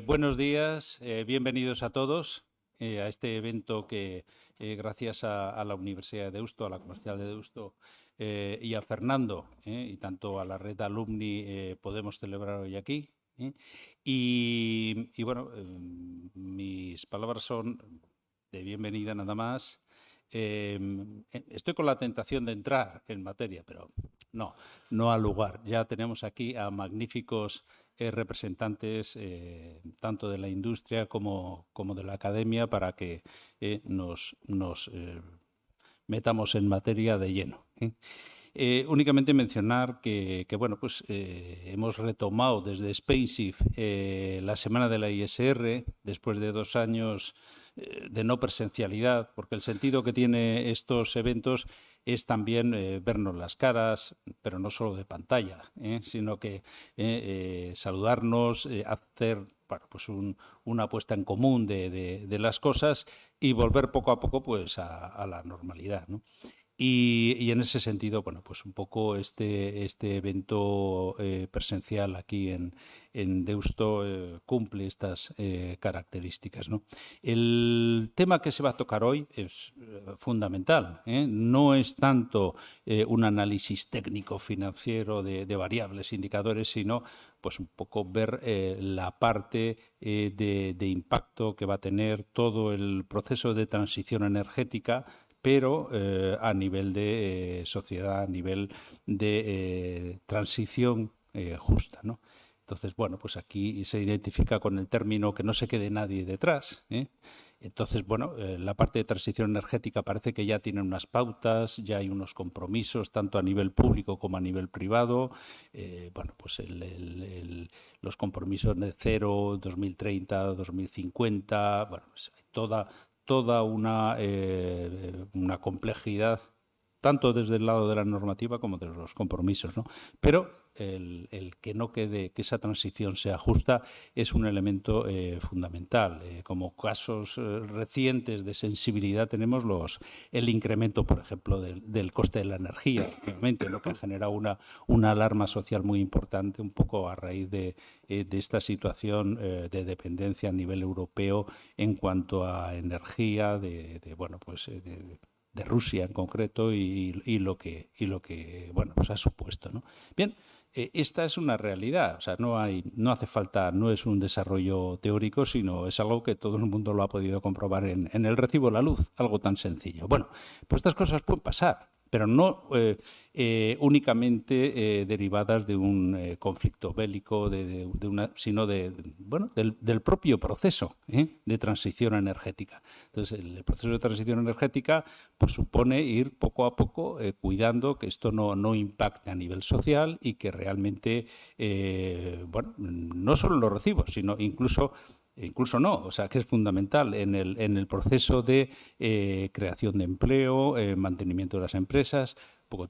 Buenos días, bienvenidos a todos a este evento que gracias a la Universidad de Deusto, a la Comercial de Deusto y a Fernando y tanto a la red Alumni podemos celebrar hoy aquí. Y bueno, mis palabras son de bienvenida nada más. Estoy con la tentación de entrar en materia, pero no al lugar. Ya tenemos aquí a magníficos representantes tanto de la industria como de la academia para que nos metamos en materia de lleno. Únicamente mencionar que bueno, pues hemos retomado desde SpaceIF la semana de la ISR después de 2 años de no presencialidad, porque el sentido que tiene estos eventos es también vernos las caras, pero no solo de pantalla, sino que saludarnos, hacer bueno, pues una puesta en común de las cosas y volver poco a poco pues a la normalidad, ¿no? Y en ese sentido, bueno, pues un poco este evento presencial aquí en Deusto cumple estas características, ¿no? El tema que se va a tocar hoy es fundamental, ¿eh? No es tanto un análisis técnico financiero de variables, indicadores, sino pues un poco ver la parte de impacto que va a tener todo el proceso de transición energética, pero a nivel de sociedad, a nivel de transición justa, ¿no? Entonces, bueno, pues aquí se identifica con el término que no se quede nadie detrás, ¿eh? Entonces, bueno, la parte de transición energética parece que ya tiene unas pautas, ya hay unos compromisos, tanto a nivel público como a nivel privado. Bueno, pues los compromisos de cero, 2030, 2050, bueno, pues hay toda una complejidad, tanto desde el lado de la normativa como de los compromisos, ¿no? Pero el que no quede, que esa transición sea justa, es un elemento fundamental. Como casos recientes de sensibilidad tenemos el incremento, por ejemplo, del coste de la energía, obviamente, lo que ha generado una alarma social muy importante, un poco a raíz de esta situación de dependencia a nivel europeo en cuanto a energía, bueno, pues de Rusia en concreto y lo que bueno, pues ha supuesto, ¿no? Bien, esta es una realidad, o sea, no hace falta, no es un desarrollo teórico, sino es algo que todo el mundo lo ha podido comprobar en el recibo de la luz, algo tan sencillo. Bueno, pues estas cosas pueden pasar, pero no únicamente derivadas de un conflicto bélico, sino bueno, del propio proceso de transición energética. Entonces, el proceso de transición energética pues, supone ir poco a poco cuidando que esto no impacte a nivel social y que realmente, bueno, no solo en los recibos, sino incluso no, o sea, que es fundamental en el proceso de creación de empleo, mantenimiento de las empresas.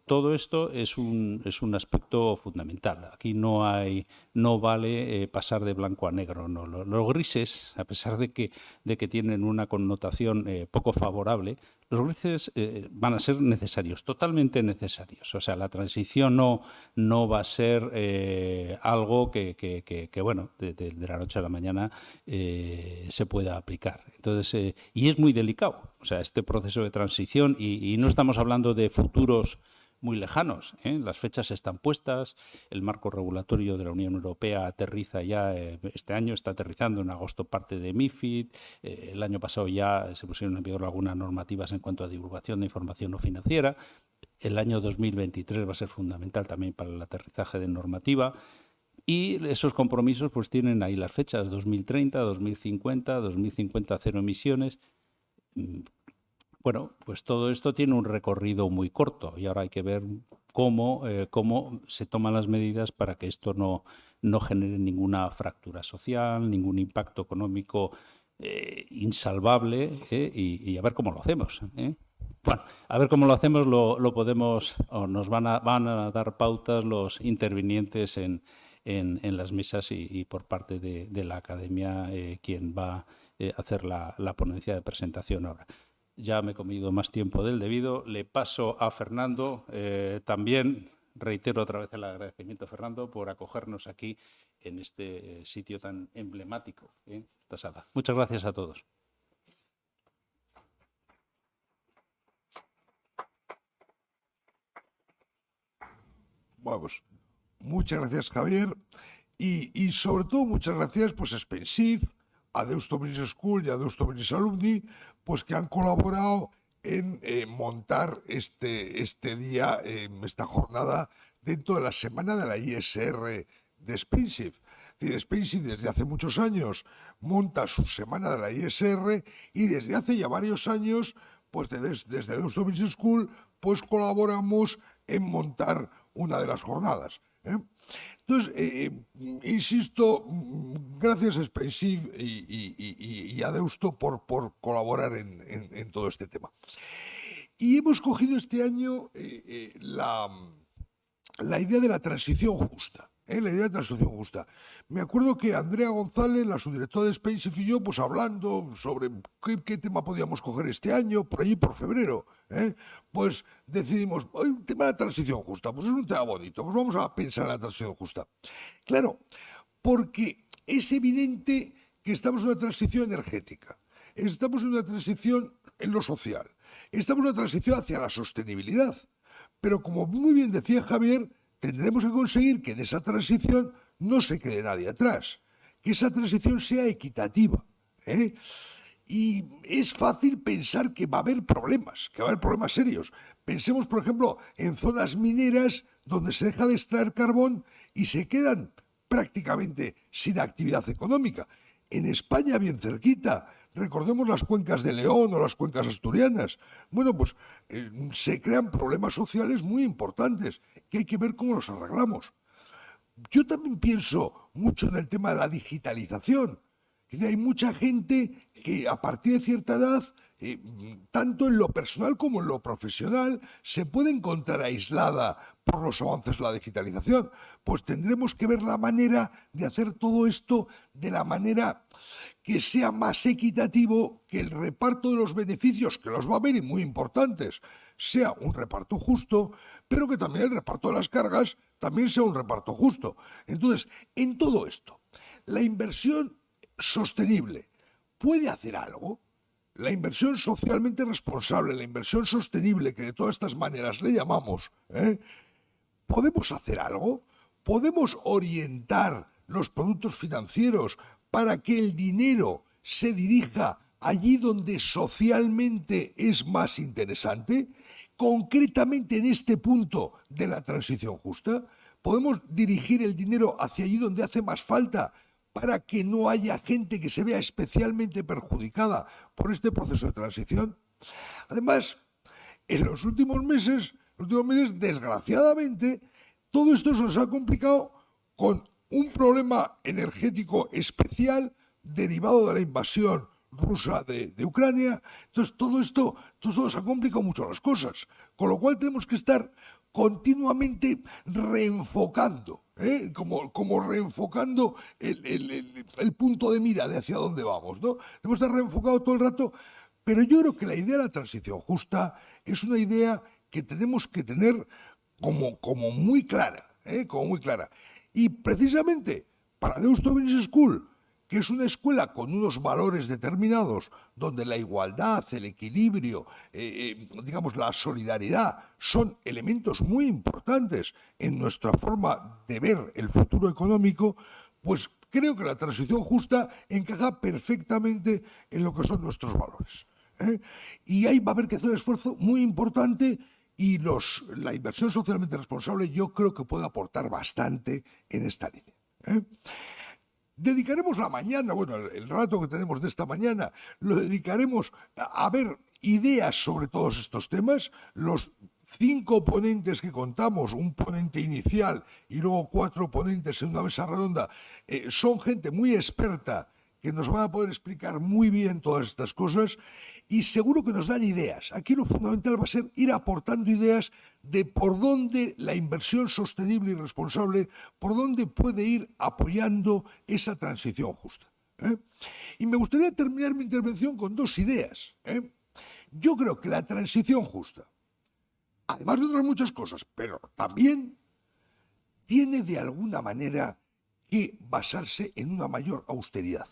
Todo esto es un aspecto fundamental. Aquí no vale pasar de blanco a negro. No. Los grises, a pesar de que tienen una connotación poco favorable, los grises van a ser necesarios, totalmente necesarios. O sea, la transición no va a ser algo que bueno, de la noche a la mañana se pueda aplicar. Entonces, y es muy delicado. O sea, este proceso de transición, y no estamos hablando de futuros muy lejanos, ¿eh? Las fechas están puestas, el marco regulatorio de la Unión Europea aterriza ya, este año está aterrizando en agosto parte de MiFID, el año pasado ya se pusieron en vigor algunas normativas en cuanto a divulgación de información no financiera, el año 2023 va a ser fundamental también para el aterrizaje de normativa. Y esos compromisos pues tienen ahí las fechas 2030, 2050 cero emisiones. Bueno, pues todo esto tiene un recorrido muy corto y ahora hay que ver cómo se toman las medidas para que esto no genere ninguna fractura social, ningún impacto económico insalvable, y a ver cómo lo hacemos, ¿eh? Bueno, a ver cómo lo hacemos, lo podemos, o nos van a dar pautas los intervinientes en las mesas y por parte de la academia quien va a hacer la ponencia de presentación ahora. ya me he comido más tiempo del debido. Le paso a Fernando. También reitero otra vez el agradecimiento a Fernando por acogernos aquí en este sitio tan emblemático, esta sala. Muchas gracias a todos. Vamos, muchas gracias, Javier. Y sobre todo, muchas gracias pues, a Spensiv, a Deusto Business School y a Deusto Business Alumni, pues que han colaborado en montar este día, esta jornada, dentro de la semana de la ISR de Spensiv. Spensiv desde hace muchos años monta su semana de la ISR y desde hace ya varios años, pues desde Deusto Business School, pues colaboramos en montar una de las jornadas. Entonces, insisto, gracias a Spensiv y a Deusto por colaborar en todo este tema. Y hemos cogido este año la idea de la transición justa. La idea de transición justa. Me acuerdo que Andrea González, la subdirectora de Spensiv, y yo, pues hablando sobre qué tema podíamos coger este año, por allí por febrero, pues decidimos, un tema de la transición justa, pues es un tema bonito, pues vamos a pensar en la transición justa. Claro, porque es evidente que estamos en una transición energética, estamos en una transición en lo social, estamos en una transición hacia la sostenibilidad, pero como muy bien decía Javier, tendremos que conseguir que en esa transición no se quede nadie atrás, que esa transición sea equitativa. Y es fácil pensar que va a haber problemas, que va a haber problemas serios. Pensemos, por ejemplo, en zonas mineras donde se deja de extraer carbón y se quedan prácticamente sin actividad económica. En España, bien cerquita, recordemos las cuencas de León o las cuencas asturianas. Bueno, pues se crean problemas sociales muy importantes que hay que ver cómo los arreglamos. Yo también pienso mucho en el tema de la digitalización. Hay mucha gente que a partir de cierta edad, tanto en lo personal como en lo profesional, se puede encontrar aislada por los avances de la digitalización. Pues tendremos que ver la manera de hacer todo esto de la manera que sea más equitativo, que el reparto de los beneficios, que los va a haber y muy importantes, sea un reparto justo, pero que también el reparto de las cargas también sea un reparto justo. Entonces, en todo esto, la inversión sostenible puede hacer algo. La inversión socialmente responsable, la inversión sostenible, que de todas estas maneras le llamamos, ¿podemos hacer algo? ¿Podemos orientar los productos financieros para que el dinero se dirija allí donde socialmente es más interesante? Concretamente en este punto de la transición justa, ¿podemos dirigir el dinero hacia allí donde hace más falta para que no haya gente que se vea especialmente perjudicada por este proceso de transición? Además, en los últimos meses, desgraciadamente, todo esto se nos ha complicado con un problema energético especial derivado de la invasión rusa de Ucrania. Entonces, todo esto se ha complicado mucho las cosas, con lo cual tenemos que estar continuamente reenfocando, como reenfocando el punto de mira de hacia dónde vamos, ¿no? Debemos estar reenfocados todo el rato, pero yo creo que la idea de la transición justa es una idea que tenemos que tener como muy clara, como muy clara. Y precisamente para Deusto Business School, que es una escuela con unos valores determinados, donde la igualdad, el equilibrio, digamos, la solidaridad, son elementos muy importantes en nuestra forma de ver el futuro económico, pues creo que la transición justa encaja perfectamente en lo que son nuestros valores. Y ahí va a haber que hacer un esfuerzo muy importante y la inversión socialmente responsable yo creo que puede aportar bastante en esta línea. Dedicaremos la mañana, bueno, el rato que tenemos de esta mañana, lo dedicaremos a ver ideas sobre todos estos temas. Los 5 ponentes que contamos, un ponente inicial y luego 4 ponentes en una mesa redonda, son gente muy experta que nos van a poder explicar muy bien todas estas cosas y seguro que nos dan ideas. Aquí lo fundamental va a ser ir aportando ideas de por dónde la inversión sostenible y responsable, por dónde puede ir apoyando esa transición justa. Y me gustaría terminar mi intervención con 2 ideas. Yo creo que la transición justa, además de otras muchas cosas, pero también tiene de alguna manera que basarse en una mayor austeridad.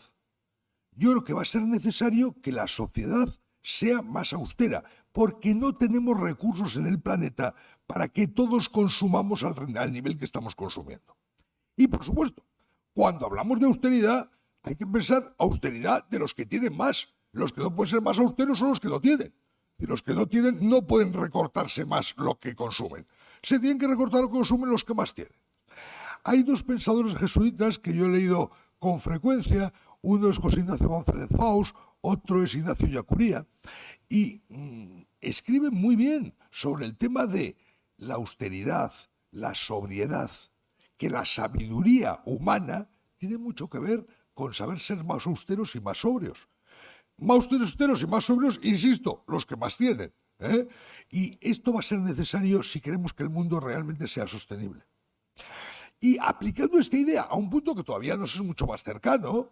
Yo creo que va a ser necesario que la sociedad sea más austera, porque no tenemos recursos en el planeta para que todos consumamos al nivel que estamos consumiendo. Y por supuesto, cuando hablamos de austeridad, hay que pensar austeridad de los que tienen más. Los que no pueden ser más austeros son los que no tienen. Y los que no tienen no pueden recortarse más lo que consumen. Se tienen que recortar lo que consumen los que más tienen. Hay dos pensadores jesuitas que yo he leído con frecuencia. Uno es José Ignacio González Faus, otro es Ignacio Ellacuría. Y escriben muy bien sobre el tema de la austeridad, la sobriedad, que la sabiduría humana tiene mucho que ver con saber ser más austeros y más sobrios. Más austeros y más sobrios, insisto, los que más tienen. Y esto va a ser necesario si queremos que el mundo realmente sea sostenible. Y aplicando esta idea a un punto que todavía nos es mucho más cercano,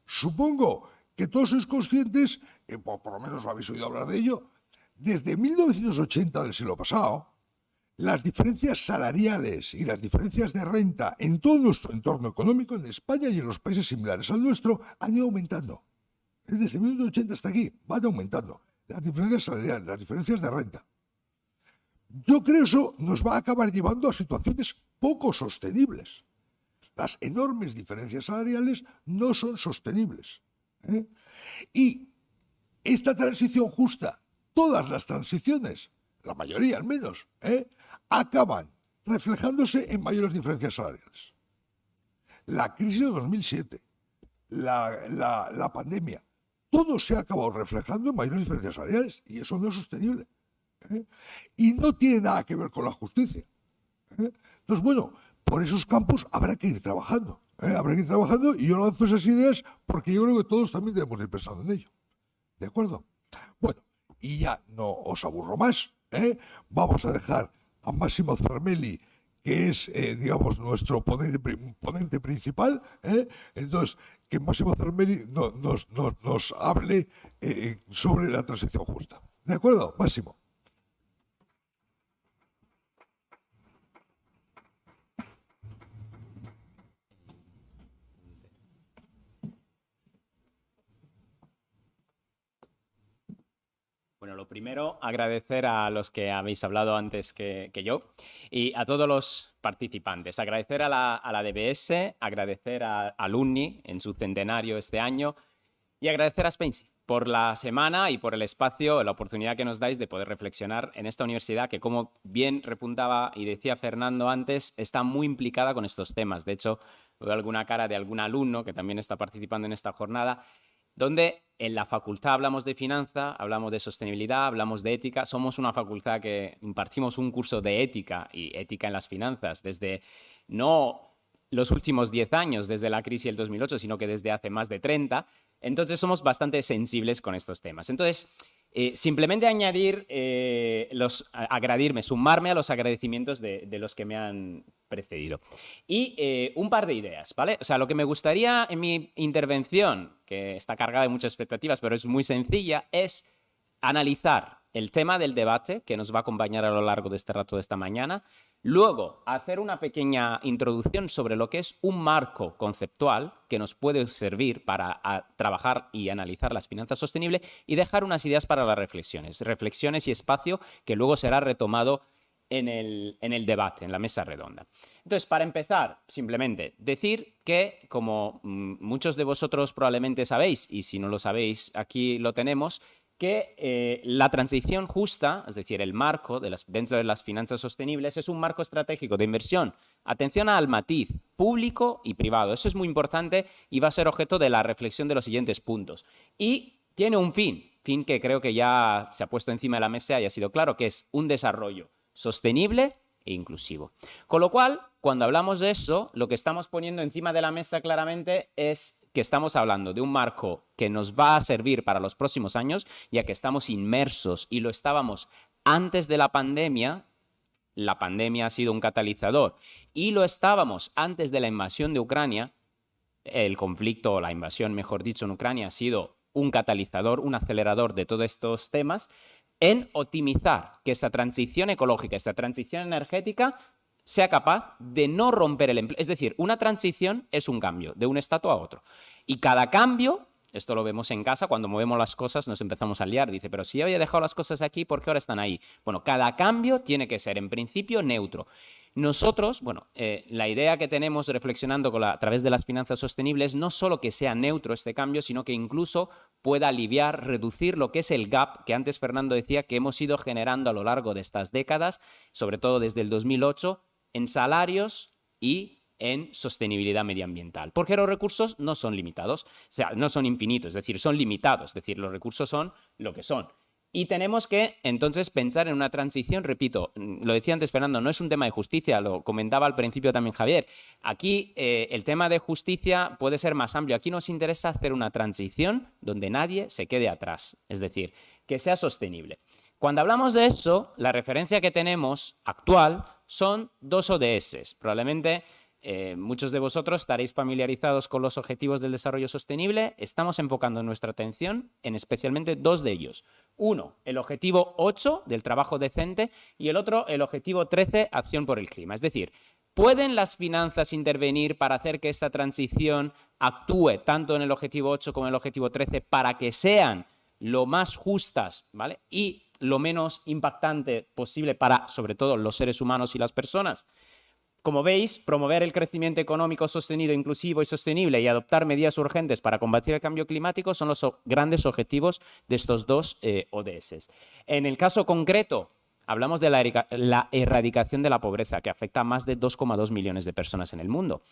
supongo que todos sois conscientes, por lo menos lo habéis oído hablar de ello, desde 1980 del siglo pasado, las diferencias salariales y las diferencias de renta en todo nuestro entorno económico, en España y en los países similares al nuestro, han ido aumentando. Desde 1980 hasta aquí van aumentando las diferencias salariales, las diferencias de renta. Yo creo que eso nos va a acabar llevando a situaciones poco sostenibles. Las enormes diferencias salariales no son sostenibles. Y esta transición justa, todas las transiciones, la mayoría al menos, acaban reflejándose en mayores diferencias salariales. La crisis de 2007, la pandemia, todo se ha acabado reflejando en mayores diferencias salariales y eso no es sostenible. Y no tiene nada que ver con la justicia. Entonces, bueno, por esos campos habrá que ir trabajando. Habrá que ir trabajando y yo lanzo esas ideas porque yo creo que todos también debemos ir pensando en ello. ¿De acuerdo? Bueno, y ya no os aburro más. Vamos a dejar a Massimo Zermelli, que es, digamos, nuestro ponente principal. Entonces, que Massimo Zermelli nos hable sobre la transición justa. ¿De acuerdo, Máximo? Bueno, lo primero, agradecer a los que habéis hablado antes que yo y a todos los participantes. Agradecer a la DBS, agradecer a Alumni en su centenario este año y agradecer a Spainsy por la semana y por el espacio, la oportunidad que nos dais de poder reflexionar en esta universidad que, como bien repuntaba y decía Fernando antes, está muy implicada con estos temas. De hecho, veo alguna cara de algún alumno que también está participando en esta jornada, donde en la facultad hablamos de finanza, hablamos de sostenibilidad, hablamos de ética. Somos una facultad que impartimos un curso de ética y ética en las finanzas desde no los últimos 10 años, desde la crisis del 2008, sino que desde hace más de 30. Entonces somos bastante sensibles con estos temas. Entonces, simplemente sumarme a los agradecimientos de los que me han precedido. Y un par de ideas, ¿vale? O sea, lo que me gustaría en mi intervención, que está cargada de muchas expectativas, pero es muy sencilla, es analizar el tema del debate que nos va a acompañar a lo largo de este rato de esta mañana. Luego, hacer una pequeña introducción sobre lo que es un marco conceptual que nos puede servir para trabajar y analizar las finanzas sostenibles y dejar unas ideas para las reflexiones y espacio que luego será retomado en el debate, en la mesa redonda. Entonces, para empezar, simplemente decir que, como muchos de vosotros probablemente sabéis, y si no lo sabéis, aquí lo tenemos, que la transición justa, es decir, el marco dentro de las finanzas sostenibles, es un marco estratégico de inversión. Atención al matiz, público y privado. Eso es muy importante y va a ser objeto de la reflexión de los siguientes puntos. Y tiene un fin que creo que ya se ha puesto encima de la mesa y ha sido claro, que es un desarrollo sostenible e inclusivo. Con lo cual, cuando hablamos de eso, lo que estamos poniendo encima de la mesa claramente es que estamos hablando de un marco que nos va a servir para los próximos años, ya que estamos inmersos y lo estábamos antes de la pandemia. La pandemia ha sido un catalizador y lo estábamos antes de la invasión de Ucrania. El conflicto, o la invasión, mejor dicho, en Ucrania ha sido un catalizador, un acelerador de todos estos temas en optimizar que esta transición ecológica, esta transición energética sea capaz de no romper el empleo. Es decir, una transición es un cambio de un estado a otro. Y cada cambio, esto lo vemos en casa, cuando movemos las cosas nos empezamos a liar. Dice, pero si yo había dejado las cosas aquí, ¿por qué ahora están ahí? Bueno, cada cambio tiene que ser, en principio, neutro. Nosotros, la idea que tenemos reflexionando a través de las finanzas sostenibles, no solo que sea neutro este cambio, sino que incluso pueda aliviar, reducir lo que es el gap que antes Fernando decía que hemos ido generando a lo largo de estas décadas, sobre todo desde el 2008, en salarios y en sostenibilidad medioambiental. Porque los recursos no son limitados, o sea, no son infinitos, es decir, son limitados, es decir, los recursos son lo que son. Y tenemos que, entonces, pensar en una transición, repito, lo decía antes Fernando, no es un tema de justicia, lo comentaba al principio también Javier. Aquí el tema de justicia puede ser más amplio. Aquí nos interesa hacer una transición donde nadie se quede atrás, es decir, que sea sostenible. Cuando hablamos de eso, la referencia que tenemos actual son 2 ODS. Probablemente muchos de vosotros estaréis familiarizados con los Objetivos del Desarrollo Sostenible. Estamos enfocando nuestra atención en especialmente 2 de ellos. Uno, el objetivo 8 del trabajo decente y el otro, el objetivo 13, acción por el clima. Es decir, ¿pueden las finanzas intervenir para hacer que esta transición actúe tanto en el objetivo 8 como en el objetivo 13 para que sean lo más justas, ¿vale? Y lo menos impactante posible para, sobre todo, los seres humanos y las personas? Como veis, promover el crecimiento económico sostenido, inclusivo y sostenible y adoptar medidas urgentes para combatir el cambio climático son los grandes objetivos de estos 2 ODS. En el caso concreto, hablamos de la erradicación de la pobreza, que afecta a más de 2,2 millones de personas en el mundo.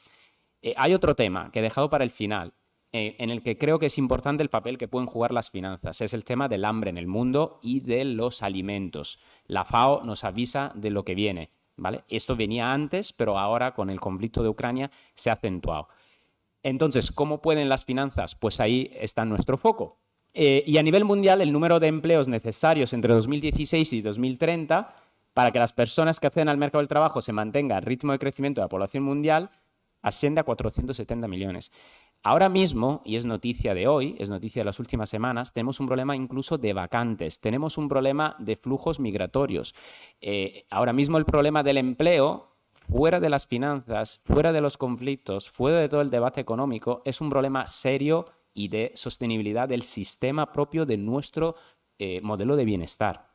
Hay otro tema que he dejado para el final, en el que creo que es importante el papel que pueden jugar las finanzas. Es el tema del hambre en el mundo y de los alimentos. La FAO nos avisa de lo que viene, ¿vale? Esto venía antes, pero ahora con el conflicto de Ucrania se ha acentuado. Entonces, ¿cómo pueden las finanzas? Pues ahí está nuestro foco. Y a nivel mundial, el número de empleos necesarios entre 2016 y 2030 para que las personas que acceden al mercado del trabajo se mantenga el ritmo de crecimiento de la población mundial asciende a 470 millones. Ahora mismo, y es noticia de hoy, es noticia de las últimas semanas, tenemos un problema incluso de vacantes, tenemos un problema de flujos migratorios. Ahora mismo el problema del empleo, fuera de las finanzas, fuera de los conflictos, fuera de todo el debate económico, es un problema serio y de sostenibilidad del sistema propio de nuestro modelo de bienestar.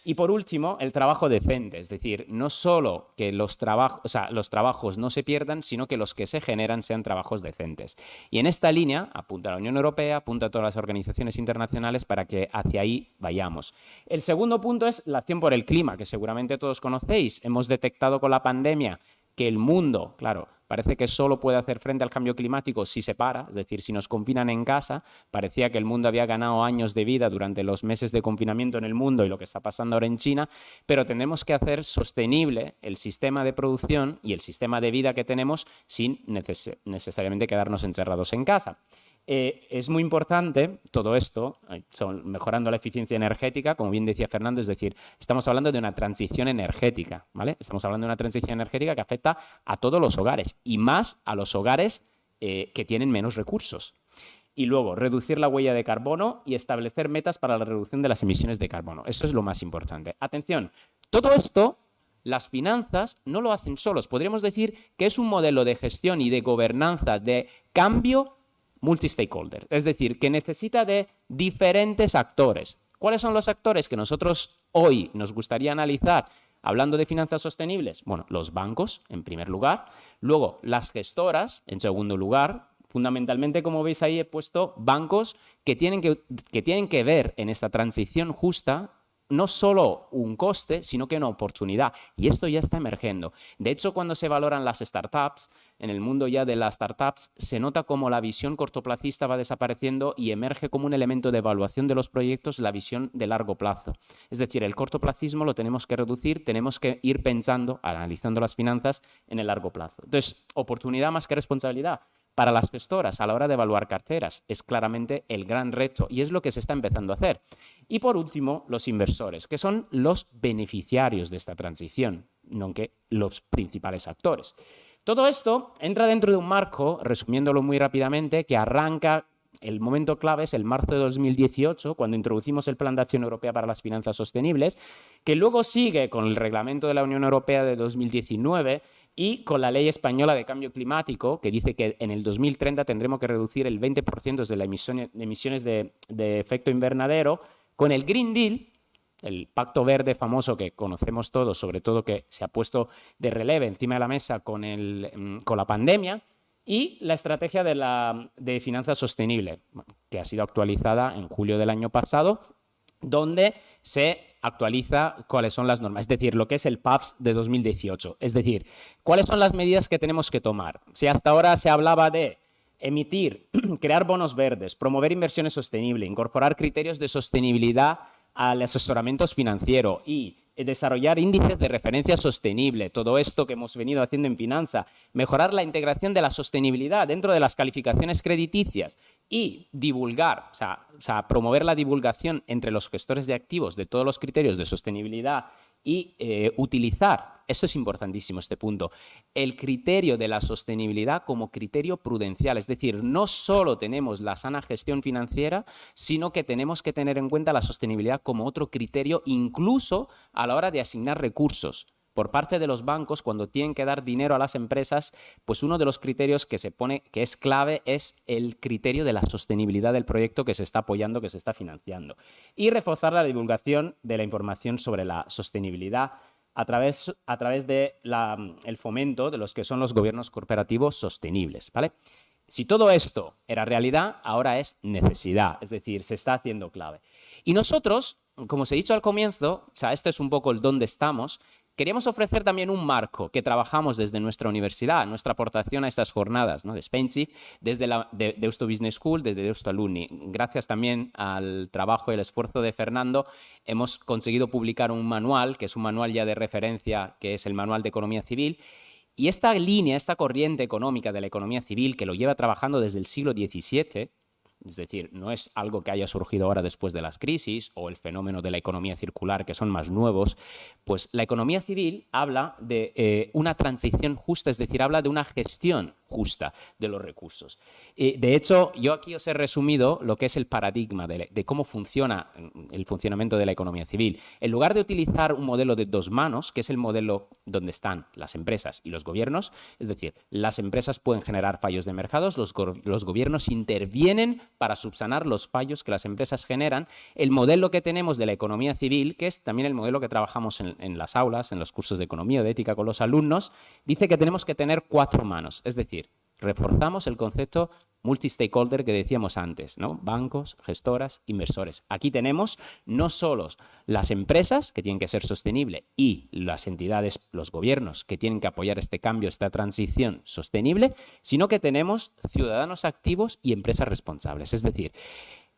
Y por último, el trabajo decente, es decir, no solo que los trabajos no se pierdan, sino que los que se generan sean trabajos decentes. Y en esta línea apunta la Unión Europea, apunta a todas las organizaciones internacionales para que hacia ahí vayamos. El segundo punto es la acción por el clima, que seguramente todos conocéis. Hemos detectado con la pandemia que el mundo, claro, parece que solo puede hacer frente al cambio climático si se para, es decir, si nos confinan en casa. Parecía que el mundo había ganado años de vida durante los meses de confinamiento en el mundo y lo que está pasando ahora en China, pero tenemos que hacer sostenible el sistema de producción y el sistema de vida que tenemos sin necesariamente quedarnos encerrados en casa. Es muy importante todo esto, mejorando la eficiencia energética, como bien decía Fernando, es decir, estamos hablando de una transición energética, ¿vale? Estamos hablando de una transición energética que afecta a todos los hogares y más a los hogares que tienen menos recursos. Y luego, reducir la huella de carbono y establecer metas para la reducción de las emisiones de carbono. Eso es lo más importante. Atención, todo esto las finanzas no lo hacen solos. Podríamos decir que es un modelo de gestión y de gobernanza de cambio multi-stakeholder, es decir, que necesita de diferentes actores. ¿Cuáles son los actores que nosotros hoy nos gustaría analizar hablando de finanzas sostenibles? Bueno, los bancos, en primer lugar, luego las gestoras, en segundo lugar. Fundamentalmente, como veis ahí, he puesto bancos que tienen que ver en esta transición justa no solo un coste, sino que una oportunidad. Y esto ya está emergiendo. De hecho, cuando se valoran las startups, en el mundo ya de las startups, se nota cómo la visión cortoplacista va desapareciendo y emerge como un elemento de evaluación de los proyectos la visión de largo plazo. Es decir, el cortoplacismo lo tenemos que reducir, tenemos que ir pensando, analizando las finanzas en el largo plazo. Entonces, oportunidad más que responsabilidad. Para las gestoras, a la hora de evaluar carteras, es claramente el gran reto y es lo que se está empezando a hacer. Y por último, los inversores, que son los beneficiarios de esta transición, no que los principales actores. Todo esto entra dentro de un marco, resumiéndolo muy rápidamente, que arranca el momento clave es el marzo de 2018, cuando introducimos el Plan de Acción Europea para las Finanzas Sostenibles, que luego sigue con el Reglamento de la Unión Europea de 2019 y con la Ley Española de Cambio Climático, que dice que en el 2030 tendremos que reducir el 20% de las emisiones de efecto invernadero, con el Green Deal, el Pacto Verde famoso que conocemos todos, sobre todo que se ha puesto de relieve encima de la mesa con la pandemia, y la estrategia de finanzas sostenible, que ha sido actualizada en julio del año pasado, donde se actualiza cuáles son las normas, es decir, lo que es el PAPS de 2018. Es decir, cuáles son las medidas que tenemos que tomar. Si hasta ahora se hablaba de emitir, crear bonos verdes, promover inversiones sostenibles, incorporar criterios de sostenibilidad al asesoramiento financiero y desarrollar índices de referencia sostenible, todo esto que hemos venido haciendo en finanza, mejorar la integración de la sostenibilidad dentro de las calificaciones crediticias y divulgar, o sea, promover la divulgación entre los gestores de activos de todos los criterios de sostenibilidad y utilizar, esto es importantísimo este punto, el criterio de la sostenibilidad como criterio prudencial. Es decir, no solo tenemos la sana gestión financiera, sino que tenemos que tener en cuenta la sostenibilidad como otro criterio, incluso a la hora de asignar recursos. Por parte de los bancos, cuando tienen que dar dinero a las empresas, pues uno de los criterios que se pone que es clave es el criterio de la sostenibilidad del proyecto que se está apoyando, que se está financiando. Y reforzar la divulgación de la información sobre la sostenibilidad a través de el fomento de los que son los gobiernos corporativos sostenibles, ¿vale? Si todo esto era realidad, ahora es necesidad, es decir, se está haciendo clave. Y nosotros, como os he dicho al comienzo, o sea, este es un poco el dónde estamos. Queríamos ofrecer también un marco que trabajamos desde nuestra universidad, nuestra aportación a estas jornadas, ¿no?, de SpainShift, desde la Deusto Business School, desde Deusto Alumni. Gracias también al trabajo y el esfuerzo de Fernando, hemos conseguido publicar un manual, que es un manual ya de referencia, que es el Manual de Economía Civil. Y esta línea, esta corriente económica de la economía civil, que lo lleva trabajando desde el siglo XVII, es decir, no es algo que haya surgido ahora después de las crisis o el fenómeno de la economía circular, que son más nuevos, pues la economía civil habla de una transición justa, es decir, habla de una gestión justa de los recursos. De hecho, yo aquí os he resumido lo que es el paradigma de cómo funciona el funcionamiento de la economía civil. En lugar de utilizar un modelo de dos manos, que es el modelo donde están las empresas y los gobiernos, es decir, las empresas pueden generar fallos de mercados, los gobiernos intervienen para subsanar los fallos que las empresas generan. El modelo que tenemos de la economía civil, que es también el modelo que trabajamos en las aulas, en los cursos de economía o de ética con los alumnos, dice que tenemos que tener cuatro manos, es decir, reforzamos el concepto multi-stakeholder que decíamos antes, ¿no? Bancos, gestoras, inversores. Aquí tenemos no solo las empresas, que tienen que ser sostenibles, y las entidades, los gobiernos, que tienen que apoyar este cambio, esta transición sostenible, sino que tenemos ciudadanos activos y empresas responsables. Es decir,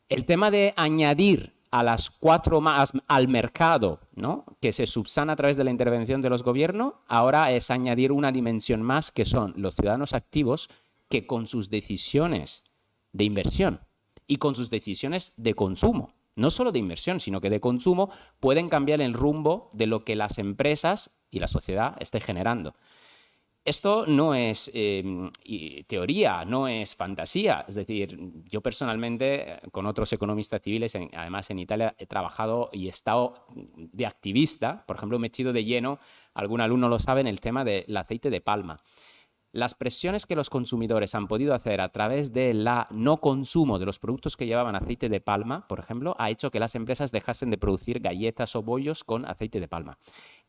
el tema de añadir a las cuatro más al mercado, ¿no?, que se subsana a través de la intervención de los gobiernos, ahora es añadir una dimensión más, que son los ciudadanos activos, que con sus decisiones de inversión y con sus decisiones de consumo, no solo de inversión, sino que de consumo, pueden cambiar el rumbo de lo que las empresas y la sociedad esté generando. Esto no es teoría, no es fantasía. Es decir, yo personalmente, con otros economistas civiles, además en Italia, he trabajado y he estado de activista. Por ejemplo, he metido de lleno, algún alumno lo sabe, en el tema del aceite de palma. Las presiones que los consumidores han podido hacer a través de la no consumo de los productos que llevaban aceite de palma, por ejemplo, ha hecho que las empresas dejasen de producir galletas o bollos con aceite de palma.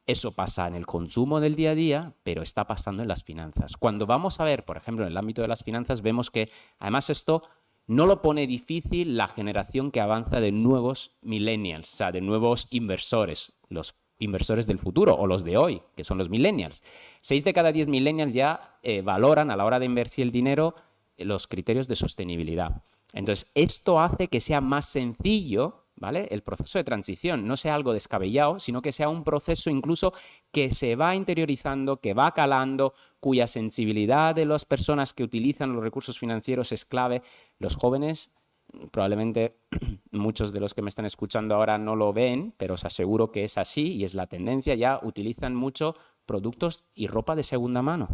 Eso pasa en el consumo del día a día, pero está pasando en las finanzas. Cuando vamos a ver, por ejemplo, en el ámbito de las finanzas, vemos que además esto no lo pone difícil la generación que avanza de nuevos millennials, o sea, de nuevos inversores, los inversores del futuro o los de hoy, que son los millennials. 6 de cada 10 millennials ya valoran a la hora de invertir el dinero los criterios de sostenibilidad. Entonces, esto hace que sea más sencillo, ¿vale?, el proceso de transición, no sea algo descabellado, sino que sea un proceso incluso que se va interiorizando, que va calando, cuya sensibilidad de las personas que utilizan los recursos financieros es clave. Los jóvenes, probablemente muchos de los que me están escuchando ahora no lo ven, pero os aseguro que es así y es la tendencia, ya utilizan mucho productos y ropa de segunda mano.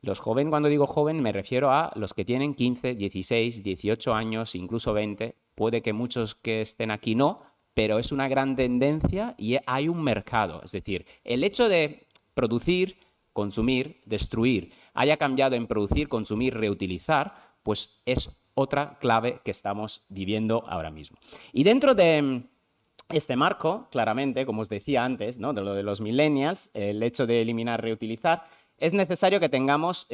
Los jóvenes, cuando digo joven, me refiero a los que tienen 15, 16, 18 años, incluso 20. Puede que muchos que estén aquí no, pero es una gran tendencia y hay un mercado. Es decir, el hecho de producir, consumir, destruir, haya cambiado en producir, consumir, reutilizar, pues es otra clave que estamos viviendo ahora mismo. Y dentro de este marco, claramente, como os decía antes, ¿no?, de lo de los millennials, el hecho de eliminar, reutilizar, es necesario que tengamos,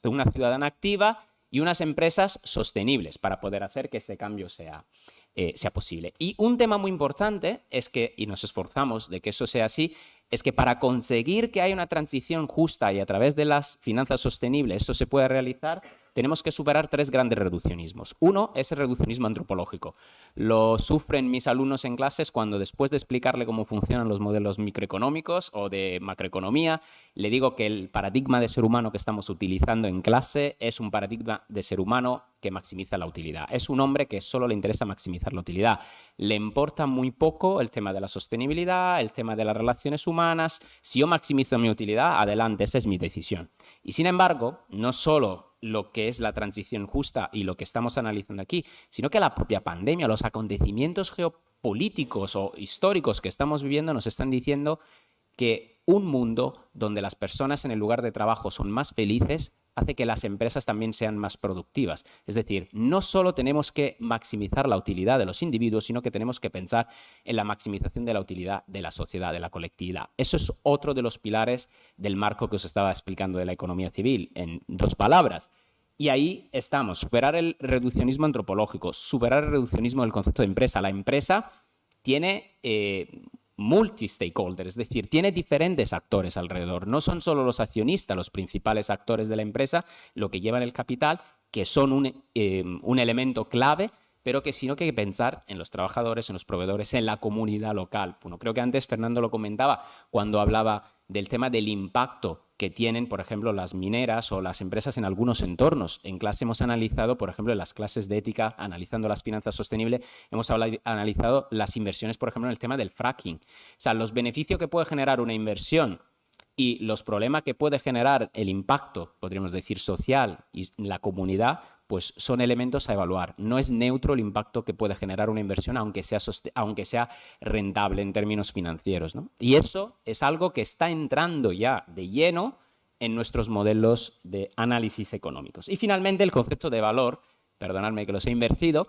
una ciudadana activa y unas empresas sostenibles para poder hacer que este cambio sea posible. Y un tema muy importante es que, y nos esforzamos de que eso sea así, es que para conseguir que haya una transición justa y a través de las finanzas sostenibles eso se pueda realizar, tenemos que superar 3 grandes reduccionismos. Uno es el reduccionismo antropológico. Lo sufren mis alumnos en clases cuando, después de explicarle cómo funcionan los modelos microeconómicos o de macroeconomía, le digo que el paradigma de ser humano que estamos utilizando en clase es un paradigma de ser humano que maximiza la utilidad. Es un hombre que solo le interesa maximizar la utilidad. Le importa muy poco el tema de la sostenibilidad, el tema de las relaciones humanas. Si yo maximizo mi utilidad, adelante, esa es mi decisión. Y sin embargo, no solo lo que es la transición justa y lo que estamos analizando aquí, sino que la propia pandemia, los acontecimientos geopolíticos o históricos que estamos viviendo nos están diciendo que un mundo donde las personas en el lugar de trabajo son más felices hace que las empresas también sean más productivas. Es decir, no solo tenemos que maximizar la utilidad de los individuos, sino que tenemos que pensar en la maximización de la utilidad de la sociedad, de la colectividad. Eso es otro de los pilares del marco que os estaba explicando de la economía civil, en 2 palabras. Y ahí estamos, superar el reduccionismo antropológico, superar el reduccionismo del concepto de empresa. La empresa tiene multi-stakeholder, es decir, tiene diferentes actores alrededor. No son solo los accionistas los principales actores de la empresa, lo que llevan el capital, que son un elemento clave, pero que sino que hay que pensar en los trabajadores, en los proveedores, en la comunidad local. Bueno, creo que antes Fernando lo comentaba cuando hablaba del tema del impacto que tienen, por ejemplo, las mineras o las empresas en algunos entornos. En clase hemos analizado, por ejemplo, en las clases de ética, analizando las finanzas sostenibles, hemos analizado las inversiones, por ejemplo, en el tema del fracking. O sea, los beneficios que puede generar una inversión y los problemas que puede generar el impacto, podríamos decir, social y la comunidad, pues son elementos a evaluar. No es neutro el impacto que puede generar una inversión, aunque sea rentable en términos financieros, ¿no? Y eso es algo que está entrando ya de lleno en nuestros modelos de análisis económicos. Y finalmente el concepto de valor, perdonadme que los he invertido,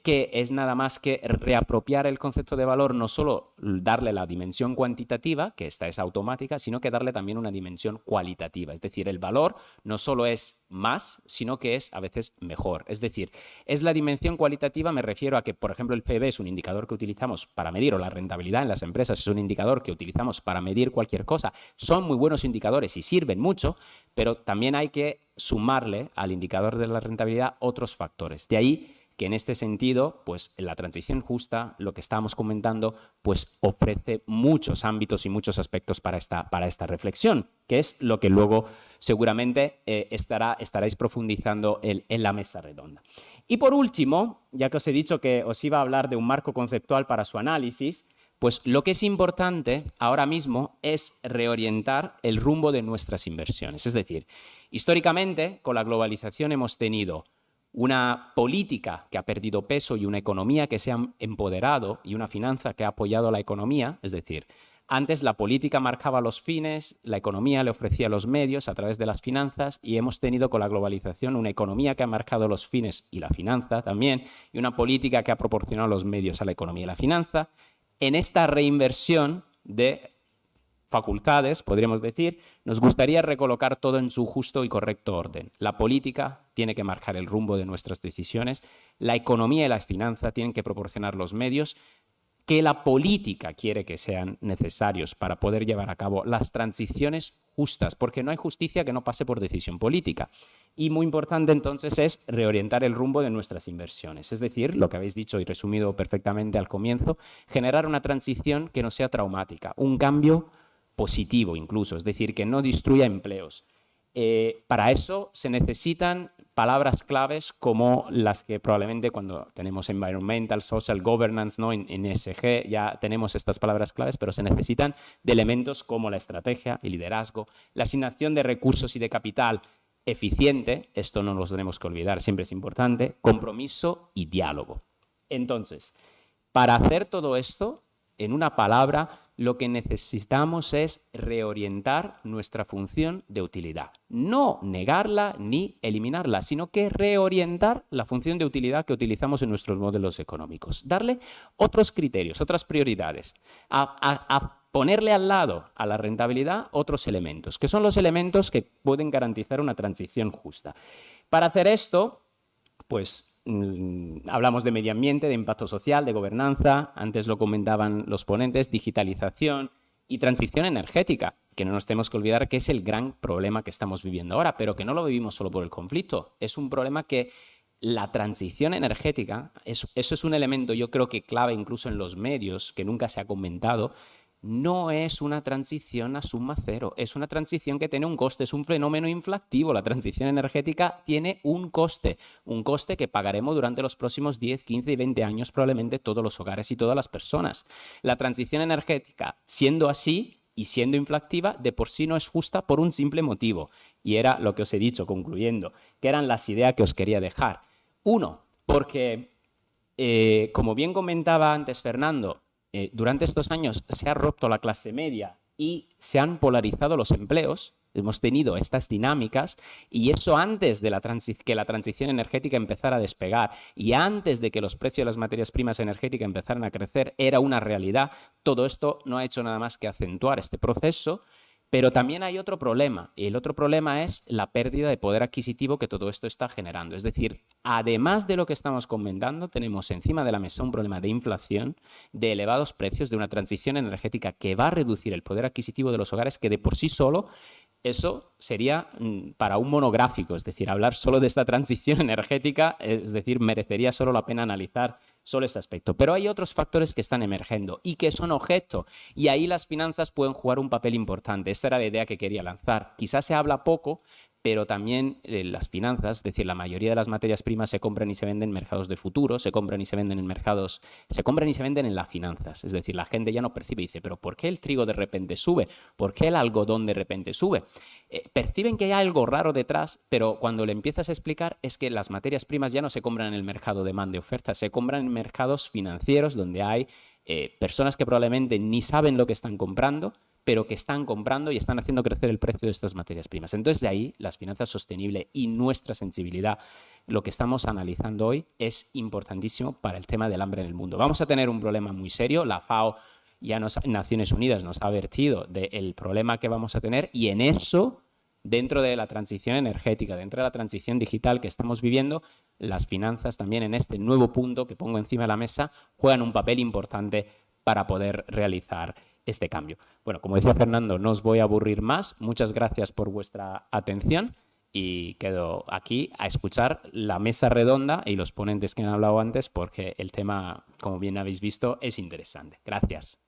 que es nada más que reapropiar el concepto de valor, no solo darle la dimensión cuantitativa, que esta es automática, sino que darle también una dimensión cualitativa. Es decir, el valor no solo es más, sino que es a veces mejor. Es decir, es la dimensión cualitativa, me refiero a que, por ejemplo, el PIB es un indicador que utilizamos para medir, o la rentabilidad en las empresas es un indicador que utilizamos para medir cualquier cosa. Son muy buenos indicadores y sirven mucho, pero también hay que sumarle al indicador de la rentabilidad otros factores. De ahí que en este sentido, pues la transición justa, lo que estábamos comentando, pues ofrece muchos ámbitos y muchos aspectos para esta reflexión, que es lo que luego seguramente estaréis profundizando en la mesa redonda. Y por último, ya que os he dicho que os iba a hablar de un marco conceptual para su análisis, pues lo que es importante ahora mismo es reorientar el rumbo de nuestras inversiones. Es decir, históricamente, con la globalización hemos tenido una política que ha perdido peso y una economía que se ha empoderado y una finanza que ha apoyado la economía. Es decir, antes la política marcaba los fines, la economía le ofrecía los medios a través de las finanzas, y hemos tenido con la globalización una economía que ha marcado los fines y la finanza también, y una política que ha proporcionado los medios a la economía y la finanza. En esta reinversión de facultades, podríamos decir, nos gustaría recolocar todo en su justo y correcto orden. La política tiene que marcar el rumbo de nuestras decisiones, la economía y la finanza tienen que proporcionar los medios que la política quiere que sean necesarios para poder llevar a cabo las transiciones justas, porque no hay justicia que no pase por decisión política. Y muy importante entonces es reorientar el rumbo de nuestras inversiones, es decir, lo que habéis dicho y resumido perfectamente al comienzo, generar una transición que no sea traumática, un cambio positivo incluso, es decir, que no destruya empleos. Para eso se necesitan palabras claves como las que probablemente cuando tenemos environmental, social, governance, ¿no? en ESG ya tenemos estas palabras claves, pero se necesitan de elementos como la estrategia, el liderazgo, la asignación de recursos y de capital eficiente, esto no nos tenemos que olvidar, siempre es importante, compromiso y diálogo. Entonces, para hacer todo esto, en una palabra, lo que necesitamos es reorientar nuestra función de utilidad. No negarla ni eliminarla, sino que reorientar la función de utilidad que utilizamos en nuestros modelos económicos. Darle otros criterios, otras prioridades. A ponerle al lado a la rentabilidad otros elementos, que son los elementos que pueden garantizar una transición justa. Para hacer esto, pues hablamos de medio ambiente, de impacto social, de gobernanza, antes lo comentaban los ponentes, digitalización y transición energética, que no nos tenemos que olvidar que es el gran problema que estamos viviendo ahora, pero que no lo vivimos solo por el conflicto, es un problema que la transición energética, eso es un elemento yo creo que clave incluso en los medios, que nunca se ha comentado, no es una transición a suma cero, es una transición que tiene un coste, es un fenómeno inflativo. La transición energética tiene un coste que pagaremos durante los próximos 10, 15 y 20 años probablemente todos los hogares y todas las personas. La transición energética, siendo así y siendo inflativa, de por sí no es justa por un simple motivo. Y era lo que os he dicho, concluyendo, que eran las ideas que os quería dejar. Uno, porque, como bien comentaba antes Fernando, durante estos años se ha roto la clase media y se han polarizado los empleos. Hemos tenido estas dinámicas y eso antes de que la transición energética empezara a despegar y antes de que los precios de las materias primas energéticas empezaran a crecer, era una realidad. Todo esto no ha hecho nada más que acentuar este proceso. Pero también hay otro problema, y el otro problema es la pérdida de poder adquisitivo que todo esto está generando. Es decir, además de lo que estamos comentando, tenemos encima de la mesa un problema de inflación, de elevados precios, de una transición energética que va a reducir el poder adquisitivo de los hogares, que de por sí solo eso sería para un monográfico, es decir, hablar solo de esta transición energética, es decir, merecería solo la pena analizar solo ese aspecto. Pero hay otros factores que están emergiendo y que son objeto, y ahí las finanzas pueden jugar un papel importante. Esta era la idea que quería lanzar. Quizás se habla poco, pero también las finanzas, es decir, la mayoría de las materias primas se compran y se venden en mercados de futuro, se compran y se venden en mercados, se compran y se venden en las finanzas. Es decir, la gente ya no percibe y dice, pero ¿por qué el trigo de repente sube? ¿Por qué el algodón de repente sube? Perciben que hay algo raro detrás, pero cuando le empiezas a explicar es que las materias primas ya no se compran en el mercado de demanda y oferta, se compran en mercados financieros donde hay personas que probablemente ni saben lo que están comprando, pero que están comprando y están haciendo crecer el precio de estas materias primas. Entonces, de ahí, las finanzas sostenibles y nuestra sensibilidad, lo que estamos analizando hoy, es importantísimo para el tema del hambre en el mundo. Vamos a tener un problema muy serio. La FAO, Naciones Unidas, nos ha advertido del problema que vamos a tener y en eso, dentro de la transición energética, dentro de la transición digital que estamos viviendo, las finanzas también en este nuevo punto que pongo encima de la mesa juegan un papel importante para poder realizar este cambio. Bueno, como decía Fernando, no os voy a aburrir más. Muchas gracias por vuestra atención y quedo aquí a escuchar la mesa redonda y los ponentes que han hablado antes porque el tema, como bien habéis visto, es interesante. Gracias.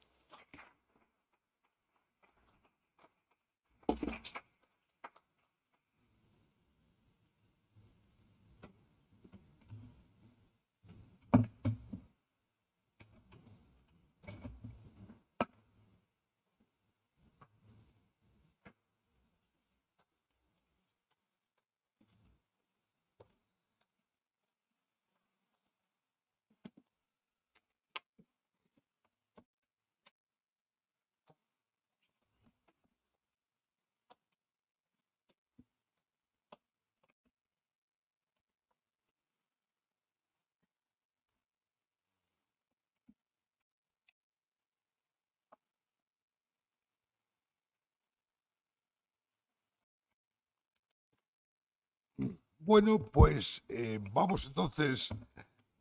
Bueno, pues vamos entonces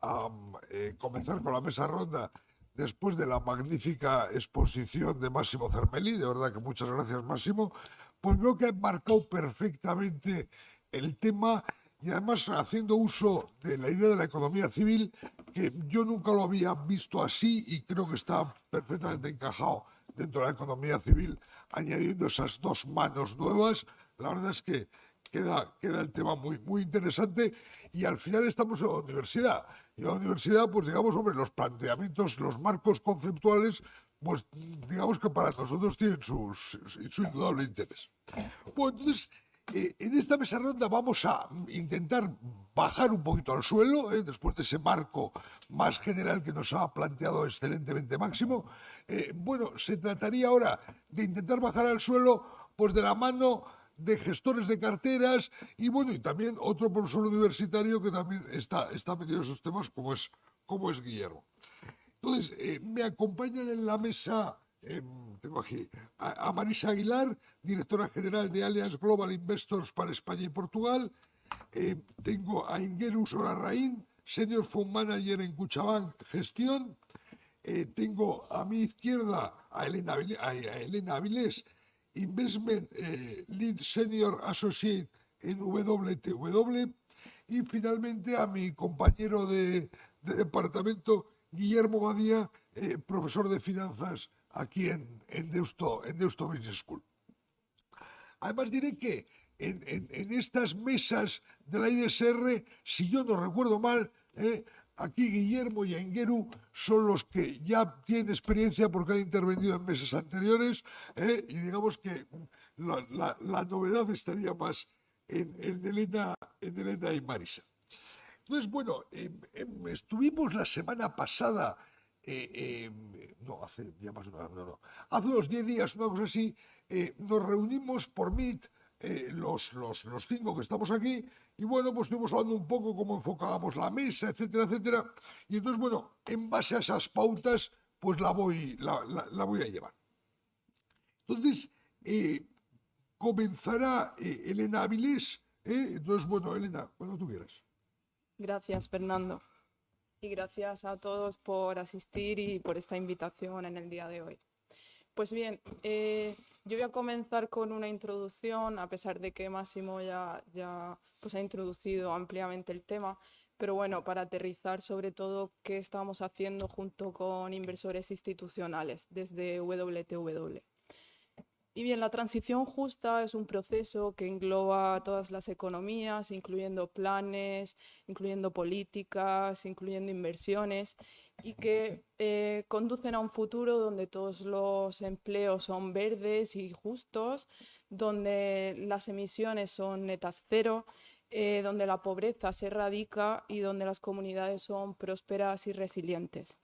a comenzar con la mesa ronda después de la magnífica exposición de Máximo Cermelli. De verdad que muchas gracias, Máximo. Pues creo que ha marcado perfectamente el tema y además haciendo uso de la idea de la economía civil, que yo nunca lo había visto así y creo que está perfectamente encajado dentro de la economía civil, añadiendo esas dos manos nuevas. La verdad es que queda el tema muy interesante, y al final estamos en la universidad. Y en la universidad, pues digamos, hombre, los planteamientos, los marcos conceptuales, pues digamos que para nosotros tienen su indudable interés. Bueno, entonces, en esta mesa redonda vamos a intentar bajar un poquito al suelo, después de ese marco más general que nos ha planteado excelentemente Máximo. Bueno, se trataría ahora de intentar bajar al suelo, pues de la mano de gestores de carteras y bueno, y también otro profesor universitario que también está metido en esos temas, como es Guillermo. Entonces, me acompañan en la mesa, tengo aquí a Marisa Aguilar, directora general de Allianz Global Investors para España y Portugal. Tengo a Ingeru Sorarraín, Senior Fund Manager en Cuchabank Gestión. Tengo a mi izquierda a Elena Avilés, Investment Lead Senior Associate en WTW. Y finalmente a mi compañero de departamento, Guillermo Badía, profesor de finanzas aquí en Deusto Business School. Además diré que en estas mesas de la IDSR, si yo no recuerdo mal, aquí Guillermo y Aingeru son los que ya tienen experiencia porque han intervenido en mesas anteriores, y digamos que la novedad estaría más en Elena y Marisa. Entonces, bueno, estuvimos la semana pasada, no, hace ya más hace unos 10 días, una cosa así, nos reunimos por Meet, los 5 que estamos aquí, y bueno, pues estuvimos hablando un poco cómo enfocábamos la mesa, etcétera, etcétera, y entonces, bueno, en base a esas pautas, pues la voy a llevar. Entonces, comenzará Elena Avilés, entonces, bueno, Elena, cuando tú quieras. Gracias, Fernando. Y gracias a todos por asistir y por esta invitación en el día de hoy. Pues bien, yo voy a comenzar con una introducción, a pesar de que Máximo ya pues, ha introducido ampliamente el tema, pero bueno, para aterrizar sobre todo qué estamos haciendo junto con inversores institucionales desde WTW. Y bien, la transición justa es un proceso que engloba todas las economías, incluyendo planes, incluyendo políticas, incluyendo inversiones, y que conducen a un futuro donde todos los empleos son verdes y justos, donde las emisiones son netas cero, donde la pobreza se erradica y donde las comunidades son prósperas y resilientes.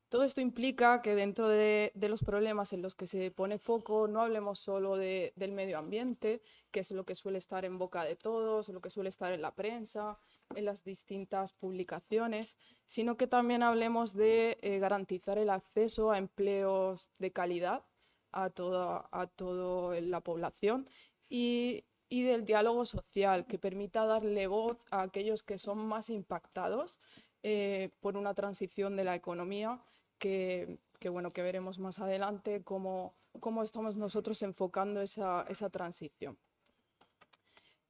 Todo esto implica que dentro de los problemas en los que se pone foco no hablemos solo del medio ambiente, que es lo que suele estar en boca de todos, lo que suele estar en la prensa, en las distintas publicaciones, sino que también hablemos de garantizar el acceso a empleos de calidad a toda la población y del diálogo social que permita darle voz a aquellos que son más impactados por una transición de la economía que veremos más adelante cómo estamos nosotros enfocando esa transición.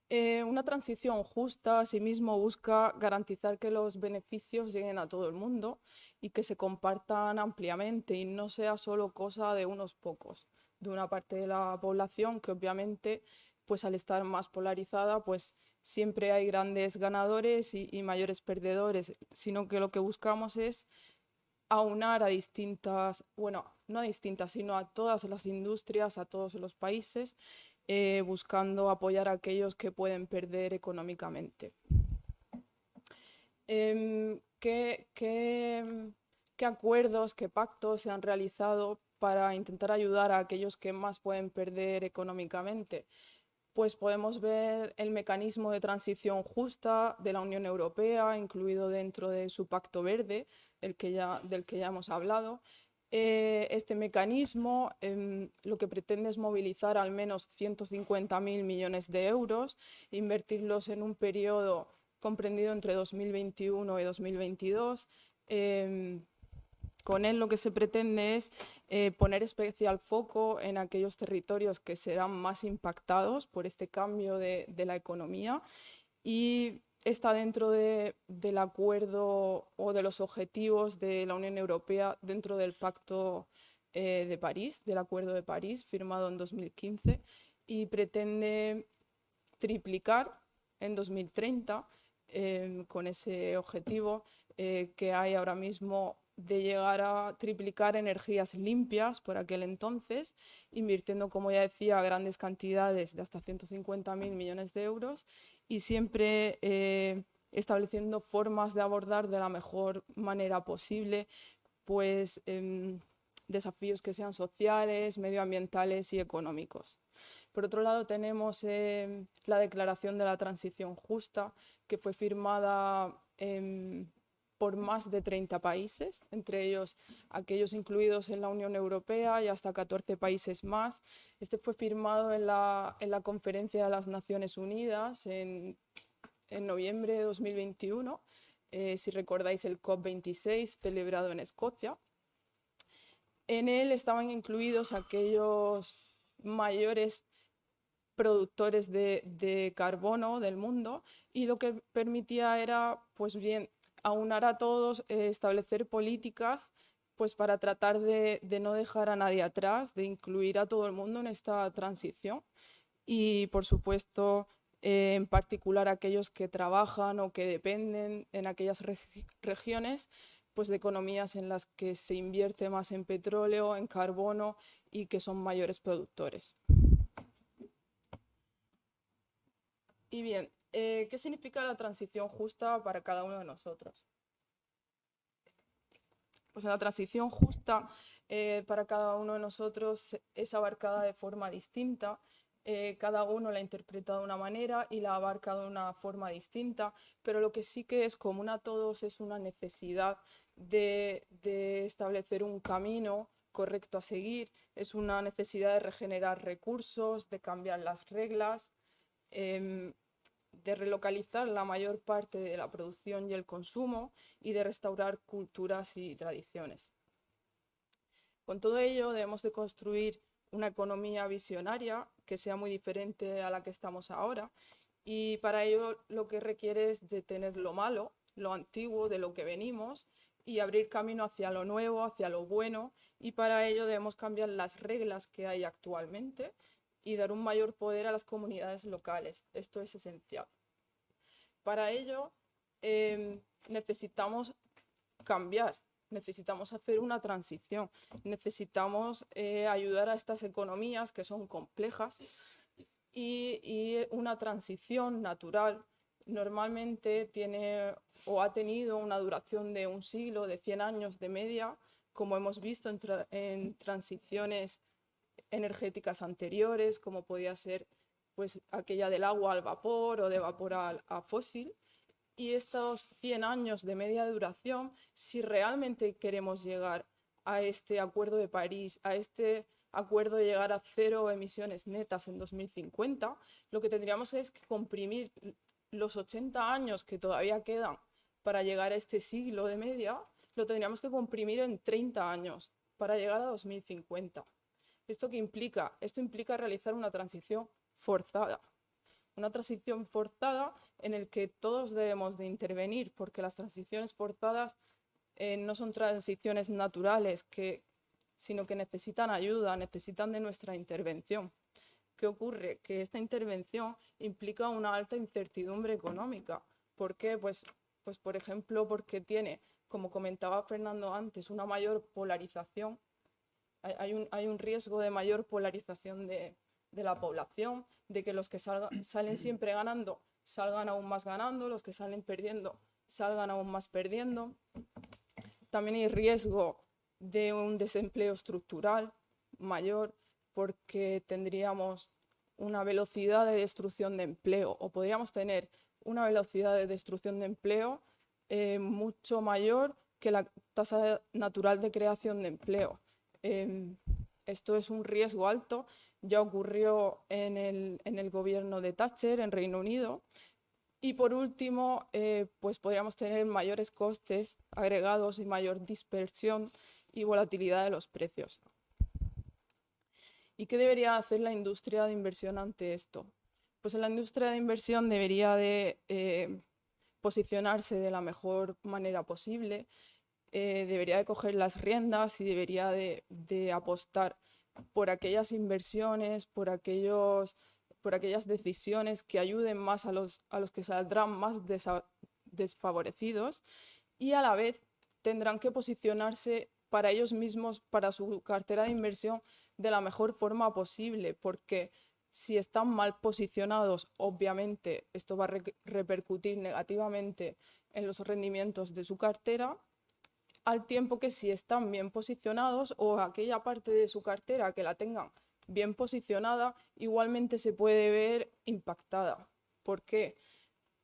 Una transición justa, asimismo, busca garantizar que los beneficios lleguen a todo el mundo y que se compartan ampliamente y no sea solo cosa de unos pocos, de una parte de la población que obviamente, pues al estar más polarizada, pues siempre hay grandes ganadores y mayores perdedores, sino que lo que buscamos es aunar a distintas, bueno, no a distintas, sino a todas las industrias, a todos los países, buscando apoyar a aquellos que pueden perder económicamente. ¿Qué acuerdos, qué pactos se han realizado para intentar ayudar a aquellos que más pueden perder económicamente? Pues podemos ver el mecanismo de transición justa de la Unión Europea, incluido dentro de su Pacto Verde, del que ya hemos hablado. Este mecanismo lo que pretende es movilizar al menos 150.000 millones de euros, invertirlos en un periodo comprendido entre 2021 y 2022. Con él lo que se pretende es poner especial foco en aquellos territorios que serán más impactados por este cambio de la economía y está dentro del acuerdo o de los objetivos de la Unión Europea dentro del Pacto de París, del Acuerdo de París, firmado en 2015, y pretende triplicar en 2030 con ese objetivo que hay ahora mismo de llegar a triplicar energías limpias por aquel entonces, invirtiendo, como ya decía, grandes cantidades de hasta 150.000 millones de euros y siempre estableciendo formas de abordar de la mejor manera posible pues, desafíos que sean sociales, medioambientales y económicos. Por otro lado, tenemos la Declaración de la Transición Justa, que fue firmada por más de 30 países, entre ellos aquellos incluidos en la Unión Europea y hasta 14 países más. Este fue firmado en la Conferencia de las Naciones Unidas en noviembre de 2021, si recordáis el COP26 celebrado en Escocia. En él estaban incluidos aquellos mayores productores de carbono del mundo y lo que permitía era, pues bien, aunar a todos, establecer políticas pues para tratar de no dejar a nadie atrás, de incluir a todo el mundo en esta transición y, por supuesto, en particular aquellos que trabajan o que dependen en aquellas regiones pues de economías en las que se invierte más en petróleo, en carbono y que son mayores productores. Y bien, ¿qué significa la transición justa para cada uno de nosotros? Pues la transición justa para cada uno de nosotros es abarcada de forma distinta. Cada uno la interpreta de una manera y la abarca de una forma distinta, pero lo que sí que es común a todos es una necesidad de establecer un camino correcto a seguir, es una necesidad de regenerar recursos, de cambiar las reglas, de relocalizar la mayor parte de la producción y el consumo y de restaurar culturas y tradiciones. Con todo ello debemos de construir una economía visionaria que sea muy diferente a la que estamos ahora y para ello lo que requiere es detener lo malo, lo antiguo, de lo que venimos y abrir camino hacia lo nuevo, hacia lo bueno y para ello debemos cambiar las reglas que hay actualmente y dar un mayor poder a las comunidades locales. Esto es esencial. Para ello necesitamos cambiar. Necesitamos hacer una transición, necesitamos ayudar a estas economías que son complejas y una transición natural normalmente tiene o ha tenido una duración de 1 siglo, de 100 años de media, como hemos visto en transiciones energéticas anteriores, como podía ser pues, aquella del agua al vapor o de vapor a fósil. Y estos 100 años de media duración, si realmente queremos llegar a este Acuerdo de París, a este acuerdo de llegar a 0 emisiones netas en 2050, lo que tendríamos es que comprimir los 80 años que todavía quedan para llegar a este siglo de media, lo tendríamos que comprimir en 30 años para llegar a 2050. ¿Esto qué implica? Esto implica realizar una transición forzada. Una transición forzada en el que todos debemos de intervenir, porque las transiciones forzadas no son transiciones naturales, sino que necesitan ayuda, necesitan de nuestra intervención. ¿Qué ocurre? Que esta intervención implica una alta incertidumbre económica. ¿Por qué? Pues por ejemplo, porque tiene, como comentaba Fernando antes, una mayor polarización. Hay un riesgo de mayor polarización de la población, de que los que salen siempre ganando salgan aún más ganando, los que salen perdiendo salgan aún más perdiendo. También hay riesgo de un desempleo estructural mayor porque tendríamos una velocidad de destrucción de empleo o podríamos tener una velocidad de destrucción de empleo mucho mayor que la tasa natural de creación de empleo. Esto es un riesgo alto, ya ocurrió en el gobierno de Thatcher en Reino Unido. Y por último, pues podríamos tener mayores costes agregados y mayor dispersión y volatilidad de los precios. ¿Y qué debería hacer la industria de inversión ante esto? Pues la industria de inversión debería de posicionarse de la mejor manera posible, debería de coger las riendas y debería de apostar por aquellas inversiones, por aquellos por aquellas decisiones que ayuden más a los que saldrán más desfavorecidos, y a la vez tendrán que posicionarse para ellos mismos, para su cartera de inversión, de la mejor forma posible, porque si están mal posicionados, obviamente esto va a repercutir negativamente en los rendimientos de su cartera, al tiempo que si están bien posicionados o aquella parte de su cartera que la tengan bien posicionada, igualmente se puede ver impactada. ¿Por qué?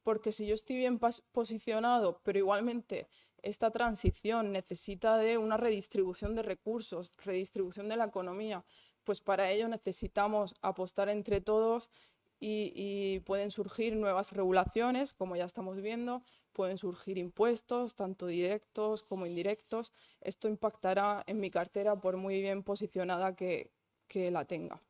Porque si yo estoy bien posicionado, pero igualmente esta transición necesita de una redistribución de recursos, redistribución de la economía, pues para ello necesitamos apostar entre todos y pueden surgir nuevas regulaciones, como ya estamos viendo, pueden surgir impuestos, tanto directos como indirectos. Esto impactará en mi cartera por muy bien posicionada que la tenga.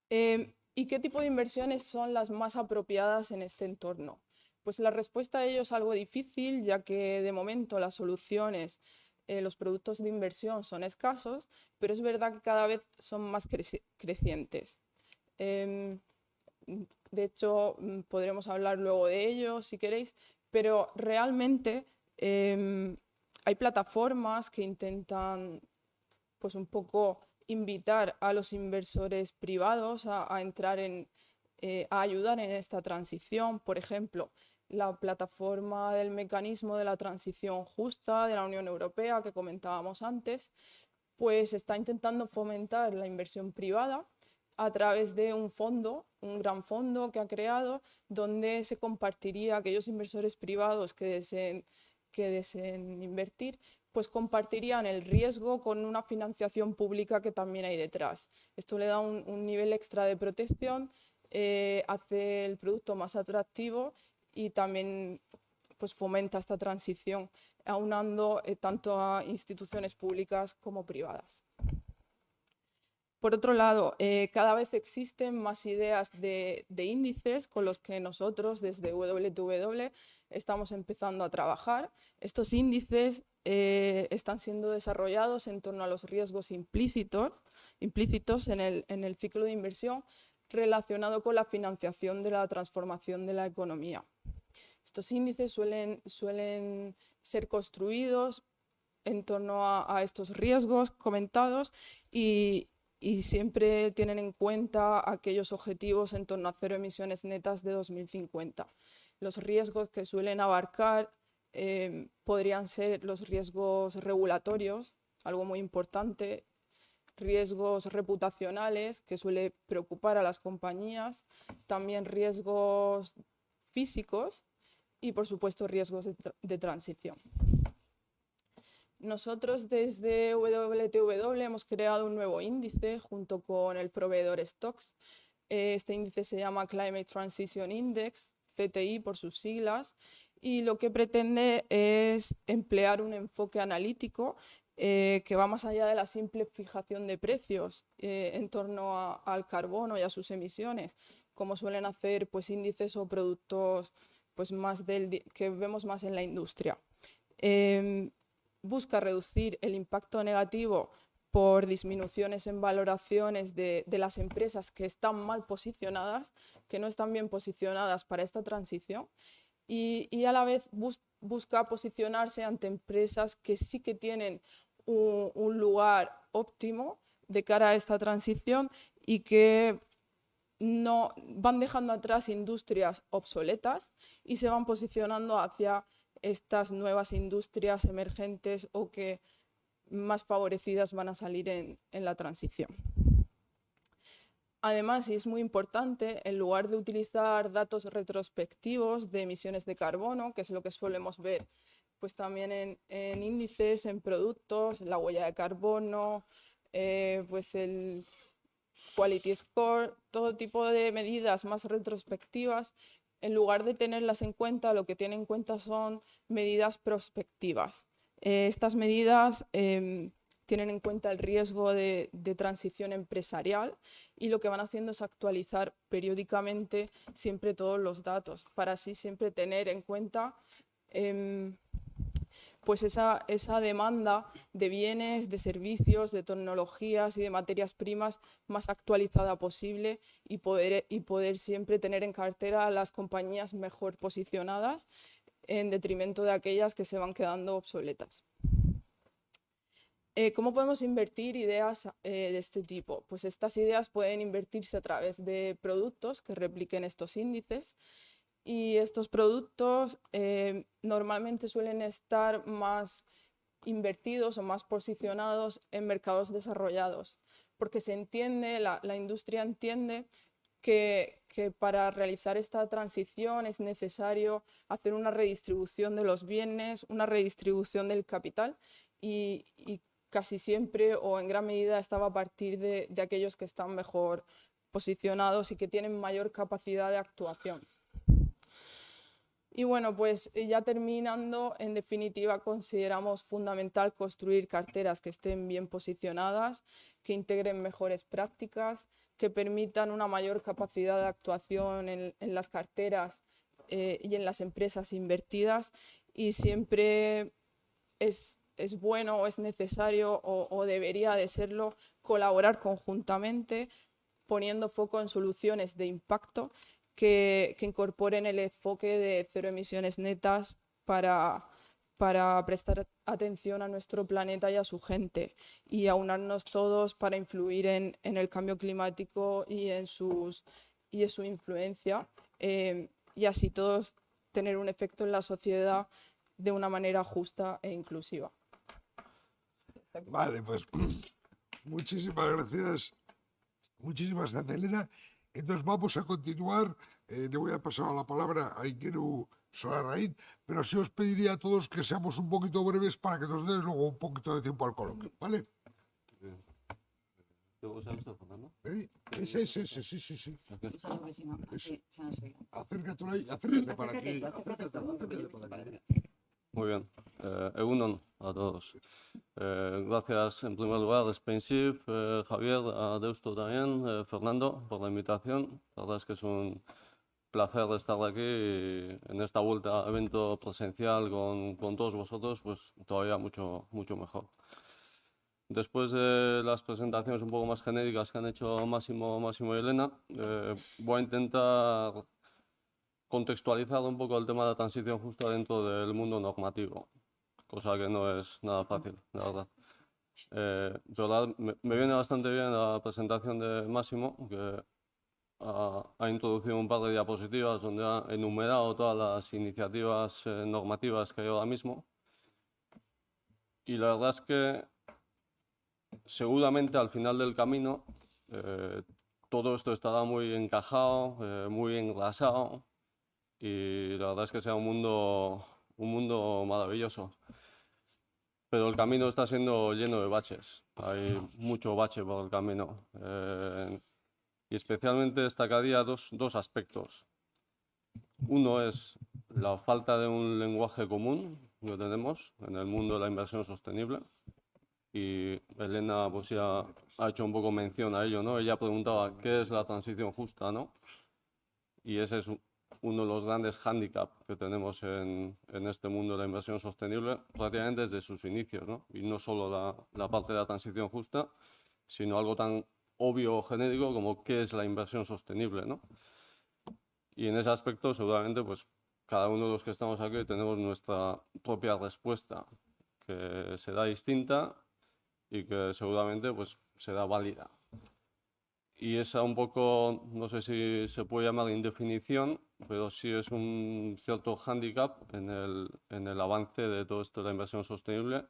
¿Y qué tipo de inversiones son las más apropiadas en este entorno? Pues la respuesta a ello es algo difícil, ya que de momento las soluciones, los productos de inversión son escasos, pero es verdad que cada vez son más crecientes. De hecho, podremos hablar luego de ello si queréis, pero realmente hay plataformas que intentan, pues un poco invitar a los inversores privados a entrar a ayudar en esta transición. Por ejemplo, la plataforma del mecanismo de la transición justa de la Unión Europea que comentábamos antes, pues está intentando fomentar la inversión privada a través de un fondo, un gran fondo que ha creado, donde se compartiría aquellos inversores privados que deseen invertir, pues compartirían el riesgo con una financiación pública que también hay detrás. Esto le da un nivel extra de protección, hace el producto más atractivo y también pues fomenta esta transición, aunando tanto a instituciones públicas como privadas. Por otro lado, cada vez existen más ideas de índices con los que nosotros desde WTW estamos empezando a trabajar. Estos índices están siendo desarrollados en torno a los riesgos implícitos en el ciclo de inversión relacionado con la financiación de la transformación de la economía. Estos índices suelen ser construidos en torno a estos riesgos comentados y siempre tienen en cuenta aquellos objetivos en torno a 0 emisiones netas de 2050. Los riesgos que suelen abarcar podrían ser los riesgos regulatorios, algo muy importante, riesgos reputacionales que suele preocupar a las compañías, también riesgos físicos y, por supuesto, riesgos de transición. Nosotros desde WTW hemos creado un nuevo índice junto con el proveedor Stocks. Este índice se llama Climate Transition Index, CTI por sus siglas, y lo que pretende es emplear un enfoque analítico que va más allá de la simple fijación de precios en torno al carbono y a sus emisiones, como suelen hacer pues, índices o productos pues, que vemos más en la industria. Busca reducir el impacto negativo por disminuciones en valoraciones de las empresas que están mal posicionadas, que no están bien posicionadas para esta transición, y a la vez busca posicionarse ante empresas que sí que tienen un lugar óptimo de cara a esta transición y que no van dejando atrás industrias obsoletas y se van posicionando hacia estas nuevas industrias emergentes o que más favorecidas van a salir en la transición. Además, y es muy importante, en lugar de utilizar datos retrospectivos de emisiones de carbono, que es lo que solemos ver pues también en índices, en productos, la huella de carbono, pues el quality score, todo tipo de medidas más retrospectivas, en lugar de tenerlas en cuenta, lo que tienen en cuenta son medidas prospectivas. Estas medidas tienen en cuenta el riesgo de transición empresarial y lo que van haciendo es actualizar periódicamente siempre todos los datos, para así siempre tener en cuenta pues esa demanda de bienes, de servicios, de tecnologías y de materias primas más actualizada posible y poder siempre tener en cartera a las compañías mejor posicionadas en detrimento de aquellas que se van quedando obsoletas. ¿Cómo podemos invertir ideas de este tipo? Pues estas ideas pueden invertirse a través de productos que repliquen estos índices y estos productos normalmente suelen estar más invertidos o más posicionados en mercados desarrollados, porque se entiende, la industria entiende que para realizar esta transición es necesario hacer una redistribución de los bienes, una redistribución del capital y casi siempre o en gran medida estaba a partir de aquellos que están mejor posicionados y que tienen mayor capacidad de actuación. Y bueno, pues ya terminando, en definitiva consideramos fundamental construir carteras que estén bien posicionadas, que integren mejores prácticas, que permitan una mayor capacidad de actuación en las carteras y en las empresas invertidas, y siempre es bueno o es necesario o debería de serlo colaborar conjuntamente poniendo foco en soluciones de impacto que incorporen el enfoque de cero emisiones netas para prestar atención a nuestro planeta y a su gente y aunarnos todos para influir en el cambio climático y en su influencia y así todos tener un efecto en la sociedad de una manera justa e inclusiva. Vale, pues muchísimas gracias. Muchísimas gracias, Elena. Entonces vamos a continuar. Le voy a pasar la palabra a Iker Solarrain, pero sí os pediría a todos que seamos un poquito breves para que nos den luego un poquito de tiempo al coloquio, ¿vale? Sí. Acércate para aquí. Acércate para aquí. Muy bien. Egunon a todos. Gracias en primer lugar a SpainShip, Javier, a Deusto también, Fernando, por la invitación. La verdad es que es un placer estar aquí en esta vuelta a evento presencial con todos vosotros, pues todavía mucho mejor. Después de las presentaciones un poco más genéricas que han hecho Máximo y Elena, voy a intentar contextualizar un poco el tema de la transición justa dentro del mundo normativo, cosa que no es nada fácil, la verdad. Pero me viene bastante bien la presentación de Máximo, que ha introducido un par de diapositivas donde ha enumerado todas las iniciativas normativas que hay ahora mismo. Y la verdad es que seguramente al final del camino todo esto estará muy encajado, muy engrasado, y la verdad es que sea un mundo maravilloso. Pero el camino está siendo lleno de baches. Hay mucho bache por el camino. Y especialmente destacaría dos aspectos. Uno es la falta de un lenguaje común que tenemos en el mundo de la inversión sostenible. Y Elena pues ya ha hecho un poco mención a ello, ¿no? Ella preguntaba qué es la transición justa, ¿no? Y ese es uno de los grandes hándicaps que tenemos en este mundo de la inversión sostenible, prácticamente desde sus inicios, ¿no? Y no solo la parte de la transición justa, sino algo tan obvio o genérico como qué es la inversión sostenible, ¿no? Y en ese aspecto, seguramente, pues cada uno de los que estamos aquí tenemos nuestra propia respuesta, que será distinta y que seguramente pues será válida. Y esa un poco, no sé si se puede llamar indefinición, pero sí es un cierto hándicap en el avance de todo esto de la inversión sostenible.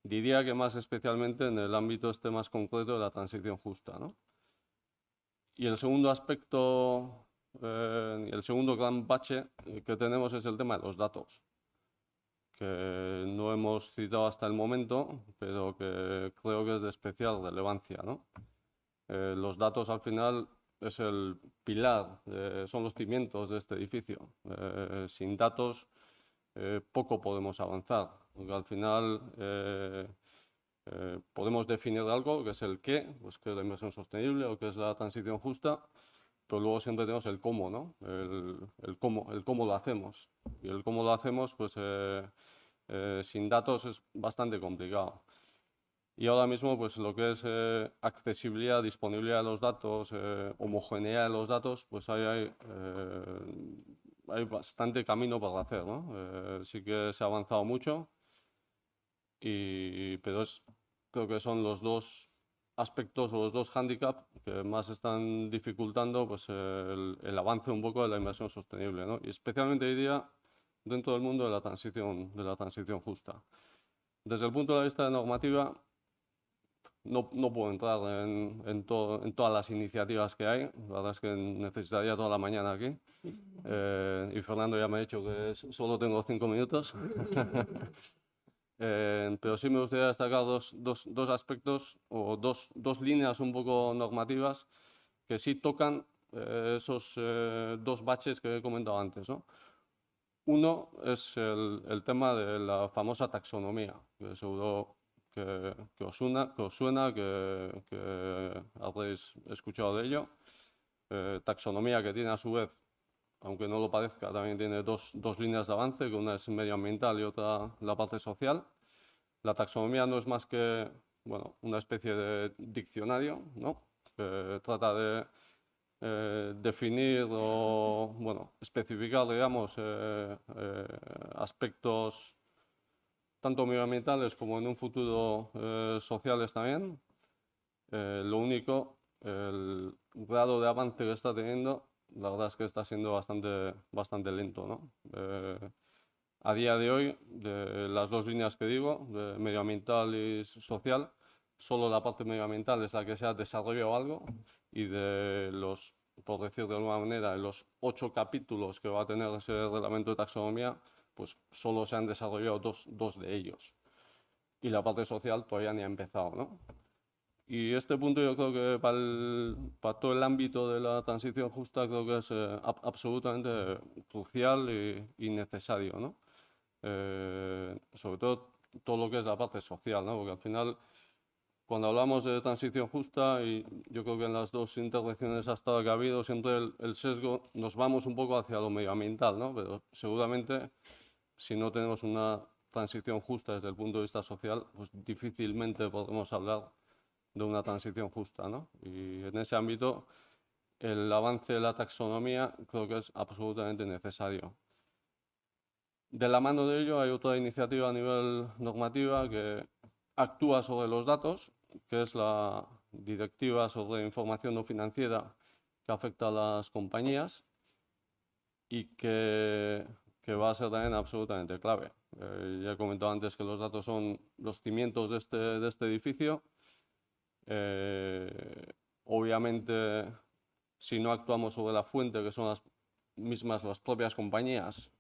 Diría que más especialmente en el ámbito más concreto de la transición justa, ¿no? Y el segundo aspecto, el segundo gran bache que tenemos es el tema de los datos, que no hemos citado hasta el momento, pero que creo que es de especial relevancia, ¿no? Los datos al final es el pilar, son los cimientos de este edificio. Sin datos poco podemos avanzar, porque al final podemos definir algo que es el qué, pues qué es la inversión sostenible o qué es la transición justa, pero luego siempre tenemos el cómo, ¿no? El cómo lo hacemos. Y el cómo lo hacemos pues sin datos es bastante complicado. Y ahora mismo, pues lo que es accesibilidad, disponibilidad de los datos, homogeneidad de los datos, pues hay bastante camino para hacer, ¿no? Sí que se ha avanzado mucho, pero creo que son los dos aspectos o los dos hándicaps que más están dificultando pues, el avance un poco de la inversión sostenible, ¿no? Y especialmente hoy día dentro del mundo de la transición justa. Desde el punto de vista de normativa, no puedo entrar en todas las iniciativas que hay. La verdad es que necesitaría toda la mañana aquí. Y Fernando ya me ha dicho que solo tengo 5 minutos. Pero sí me gustaría destacar dos aspectos o dos líneas un poco normativas que sí tocan esos dos baches que he comentado antes, ¿no? Uno es el tema de la famosa taxonomía, que seguro que os suena, que habréis escuchado de ello. Taxonomía que tiene a su vez, aunque no lo parezca, también tiene dos líneas de avance, que una es medioambiental y otra la parte social. La taxonomía no es más que, bueno, una especie de diccionario, ¿no? Que trata de definir o, bueno, especificar, digamos, aspectos tanto medioambientales como en un futuro sociales también. Lo único, el grado de avance que está teniendo, la verdad es que está siendo bastante lento, ¿no? A día de hoy, de las dos líneas que digo, de medioambiental y social, solo la parte medioambiental es la que se ha desarrollado algo y de los, por decir de alguna manera, de los 8 capítulos que va a tener ese reglamento de taxonomía, pues solo se han desarrollado dos de ellos. Y la parte social todavía ni ha empezado, ¿no? Y este punto yo creo que para todo el ámbito de la transición justa creo que es absolutamente crucial y necesario, ¿no? Sobre todo lo que es la parte social, ¿no? Porque al final, cuando hablamos de transición justa, y yo creo que en las dos intervenciones hasta que ha habido, siempre el sesgo, nos vamos un poco hacia lo medioambiental, ¿no? Pero seguramente, si no tenemos una transición justa desde el punto de vista social, pues difícilmente podremos hablar de una transición justa, ¿no? Y en ese ámbito, el avance de la taxonomía creo que es absolutamente necesario. De la mano de ello hay otra iniciativa a nivel normativa que actúa sobre los datos, que es la Directiva sobre Información no financiera que afecta a las compañías y que va a ser también absolutamente clave. Ya he comentado antes que los datos son los cimientos de este edificio. Obviamente, si no actuamos sobre la fuente, que son las propias compañías,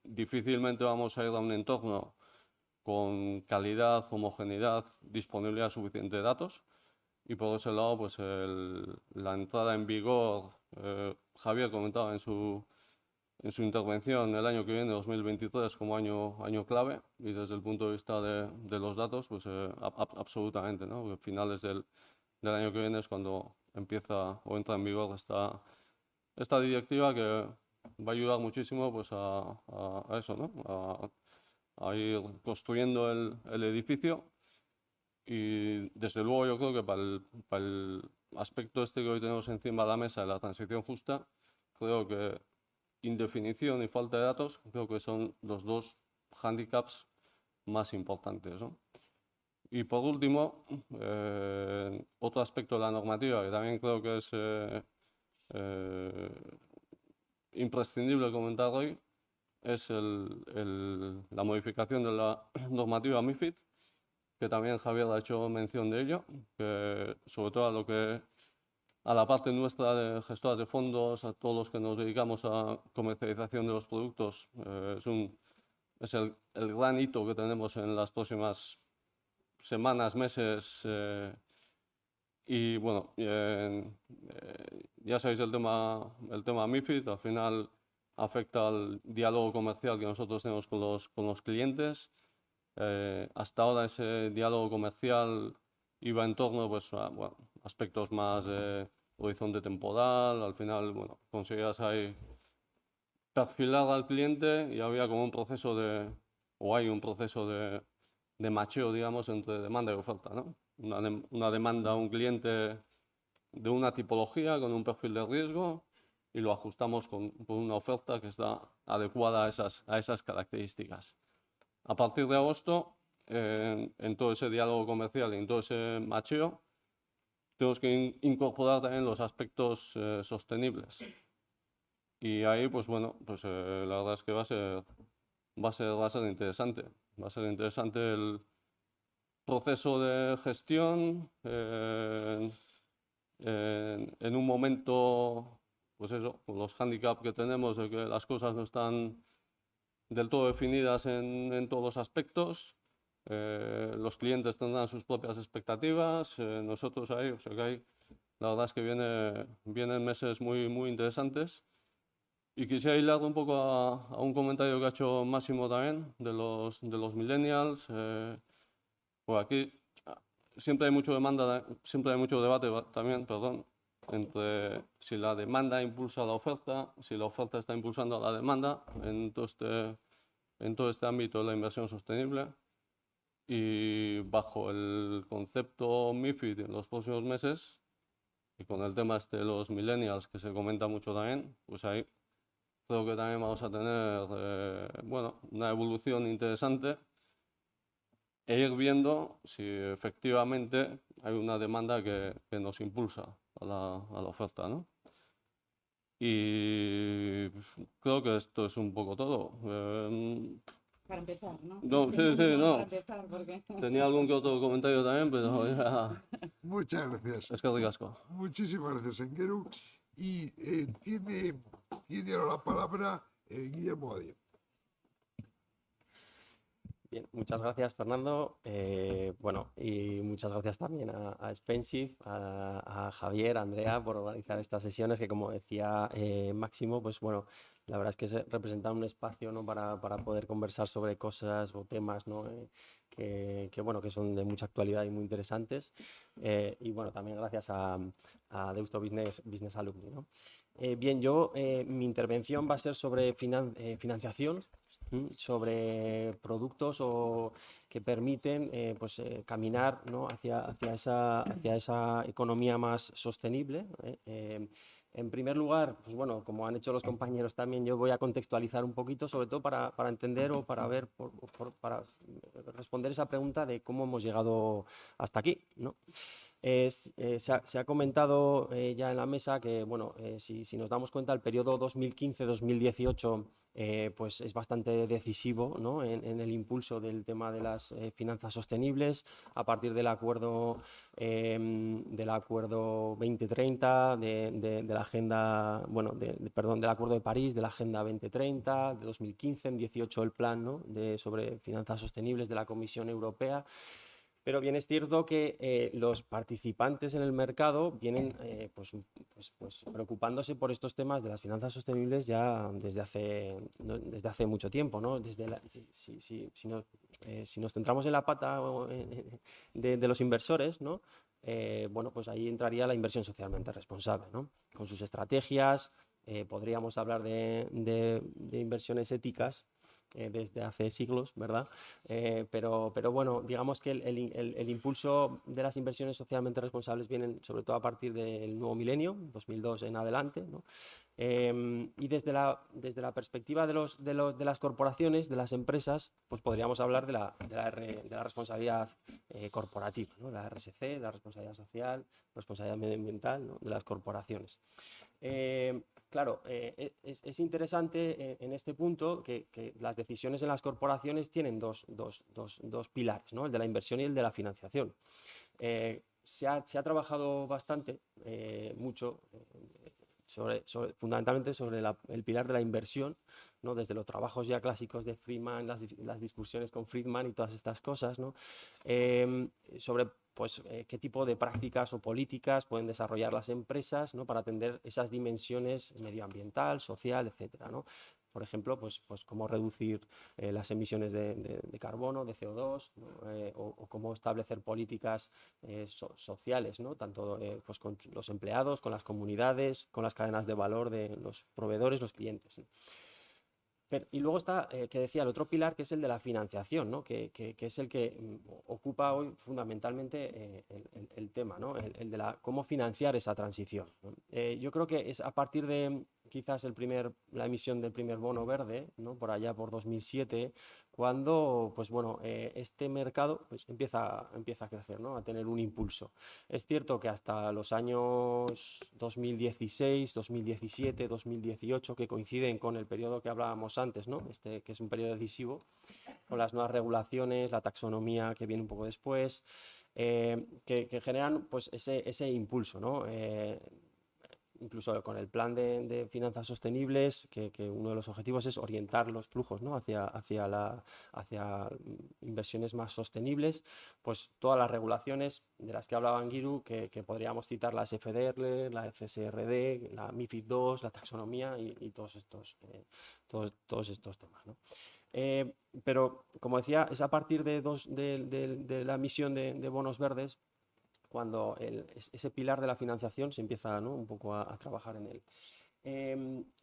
difícilmente vamos a ir a un entorno con calidad, homogeneidad, disponibilidad suficiente de datos. Y por ese lado, pues la entrada en vigor, Javier comentaba en su intervención el año que viene, 2023, como año clave, y desde el punto de vista de los datos, pues absolutamente, ¿no? Porque finales del año que viene es cuando empieza o entra en vigor esta directiva que va a ayudar muchísimo pues a eso, ¿no? A ir construyendo el edificio. Y desde luego yo creo que para el aspecto este que hoy tenemos encima de la mesa de la transición justa, creo que indefinición y falta de datos creo que son los dos hándicaps más importantes, ¿no? Y por último, otro aspecto de la normativa que también creo que es imprescindible comentar hoy es la modificación de la normativa MiFID, que también Javier ha hecho mención de ello, que sobre todo a la parte nuestra de gestoras de fondos, a todos los que nos dedicamos a comercialización de los productos, es el gran hito que tenemos en las próximas semanas, meses. Y bueno, ya sabéis el tema MiFID, al final afecta al diálogo comercial que nosotros tenemos con los clientes. Hasta ahora ese diálogo comercial iba en torno pues, a bueno, aspectos más de horizonte temporal. Al final, bueno, conseguías ahí perfilar al cliente y había como un proceso de o hay un proceso de macheo, digamos, entre demanda y oferta, ¿no? Una demanda a un cliente de una tipología con un perfil de riesgo y lo ajustamos con una oferta que está adecuada a esas características. A partir de agosto, en todo ese diálogo comercial y en todo ese macheo, tenemos que incorporar también los aspectos sostenibles. Y ahí, pues bueno, pues la verdad es que va a ser interesante. Va a ser interesante el proceso de gestión en un momento, pues eso, con los hándicaps que tenemos de que las cosas no están del todo definidas en todos los aspectos. Los clientes tendrán sus propias expectativas, nosotros ahí, o sea que ahí, la verdad es que vienen meses muy, muy interesantes. Y quisiera hilar un poco a un comentario que ha hecho Máximo también, de los millennials. Pues aquí siempre hay mucho siempre hay mucho debate también, perdón, entre si la demanda impulsa la oferta, si la oferta está impulsando a la demanda en todo este ámbito de la inversión sostenible. Y bajo el concepto MiFID en los próximos meses, y con el tema de los millennials que se comenta mucho también, pues ahí creo que también vamos a tener bueno, una evolución interesante e ir viendo si efectivamente hay una demanda que nos impulsa a la oferta, ¿no? Y creo que esto es un poco todo. Para empezar, ¿no? No, sí, no. Para empezar, porque... Tenía algún que otro comentario también, pero ya... Muchas gracias. Es que ricasco. Muchísimas gracias, Engueru. Y tiene ahora la palabra Guillermo Badía. Bien, muchas gracias, Fernando. Bueno, y muchas gracias también a Spensive, a Javier, a Andrea, por organizar estas sesiones que, como decía Máximo, pues bueno, la verdad es que representan un espacio, ¿no?, para poder conversar sobre cosas o temas, ¿no?, bueno, que son de mucha actualidad y muy interesantes. Y bueno, también gracias a Deusto Business Alumni, ¿no? Bien, mi intervención va a ser sobre financiación, sobre productos que permiten caminar, ¿no?, hacia esa economía más sostenible. En primer lugar, pues bueno, como han hecho los compañeros también, yo voy a contextualizar un poquito, sobre todo para entender o para ver, para responder esa pregunta de cómo hemos llegado hasta aquí, ¿no? Se ha comentado ya en la mesa que, bueno, si nos damos cuenta, el periodo 2015-2018 pues es bastante decisivo, ¿no?, en el impulso del tema de las finanzas sostenibles, a partir del acuerdo 2030, de la agenda, bueno, perdón, del acuerdo de París, de la agenda 2030, de 2015, en 2018 el plan, ¿no?, sobre finanzas sostenibles de la Comisión Europea. Pero bien es cierto que los participantes en el mercado vienen pues preocupándose por estos temas de las finanzas sostenibles ya desde hace mucho tiempo, ¿no? Si nos centramos en la pata de los inversores, ¿no?, bueno, pues ahí entraría la inversión socialmente responsable, ¿no?, con sus estrategias. Podríamos hablar de inversiones éticas desde hace siglos, ¿verdad? Pero bueno, digamos que el impulso de las inversiones socialmente responsables vienen sobre todo a partir del nuevo milenio, 2002 en adelante, ¿no? Y desde la perspectiva de las corporaciones, de las empresas, pues podríamos hablar de la responsabilidad corporativa, ¿no?, la RSC, la responsabilidad social, responsabilidad medioambiental, ¿no?, de las corporaciones. Claro, es interesante en este punto que las decisiones en las corporaciones tienen dos pilares, ¿no?, el de la inversión y el de la financiación. Se ha trabajado bastante, mucho, fundamentalmente sobre el pilar de la inversión, ¿no?, desde los trabajos ya clásicos de Friedman, las discusiones con Friedman y todas estas cosas, ¿no?, sobre pues, qué tipo de prácticas o políticas pueden desarrollar las empresas, ¿no?, para atender esas dimensiones medioambiental, social, etcétera, ¿no? Por ejemplo, pues cómo reducir las emisiones de carbono, de CO2, ¿no?, o cómo establecer políticas sociales, ¿no?, tanto pues con los empleados, con las comunidades, con las cadenas de valor de los proveedores, los clientes, ¿no? Y luego está, que decía, el otro pilar, que es el de la financiación, ¿no? Que es el que ocupa hoy fundamentalmente el tema, ¿no? El de cómo financiar esa transición, ¿no? Yo creo que es a partir de quizás la emisión del primer bono verde, ¿no? Por allá por 2007, cuando pues bueno, este mercado pues empieza a crecer, ¿no? A tener un impulso. Es cierto que hasta los años 2016, 2017, 2018, que coinciden con el periodo que hablábamos antes, ¿no? Que es un periodo decisivo, con las nuevas regulaciones, la taxonomía que viene un poco después, que generan pues ese impulso, ¿no? Incluso con el plan de finanzas sostenibles, que uno de los objetivos es orientar los flujos, ¿no? hacia inversiones más sostenibles, pues todas las regulaciones de las que hablaba Anguiru, que podríamos citar la SFDR, la CSRD, la MiFID II, la taxonomía y todos estos temas, ¿no? Pero, como decía, es a partir de la emisión de bonos verdes cuando ese pilar de la financiación se empieza, ¿no? Un poco a trabajar en él.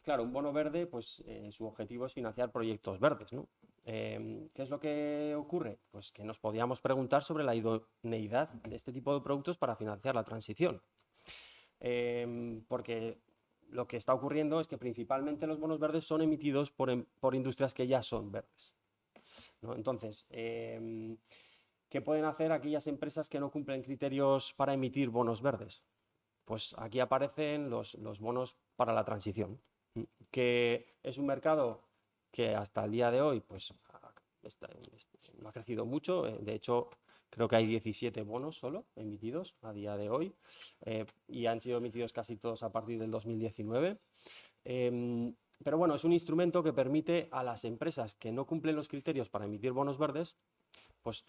Claro, un bono verde, pues su objetivo es financiar proyectos verdes, ¿no? ¿Qué es lo que ocurre? Pues que nos podíamos preguntar sobre la idoneidad de este tipo de productos para financiar la transición. Porque lo que está ocurriendo es que principalmente los bonos verdes son emitidos por industrias que ya son verdes, ¿no? Entonces, ¿qué pueden hacer aquellas empresas que no cumplen criterios para emitir bonos verdes? Pues aquí aparecen los bonos para la transición, que es un mercado que hasta el día de hoy pues, no ha crecido mucho. De hecho, creo que hay 17 bonos solo emitidos a día de hoy, y han sido emitidos casi todos a partir del 2019. Pero bueno, es un instrumento que permite a las empresas que no cumplen los criterios para emitir bonos verdes, pues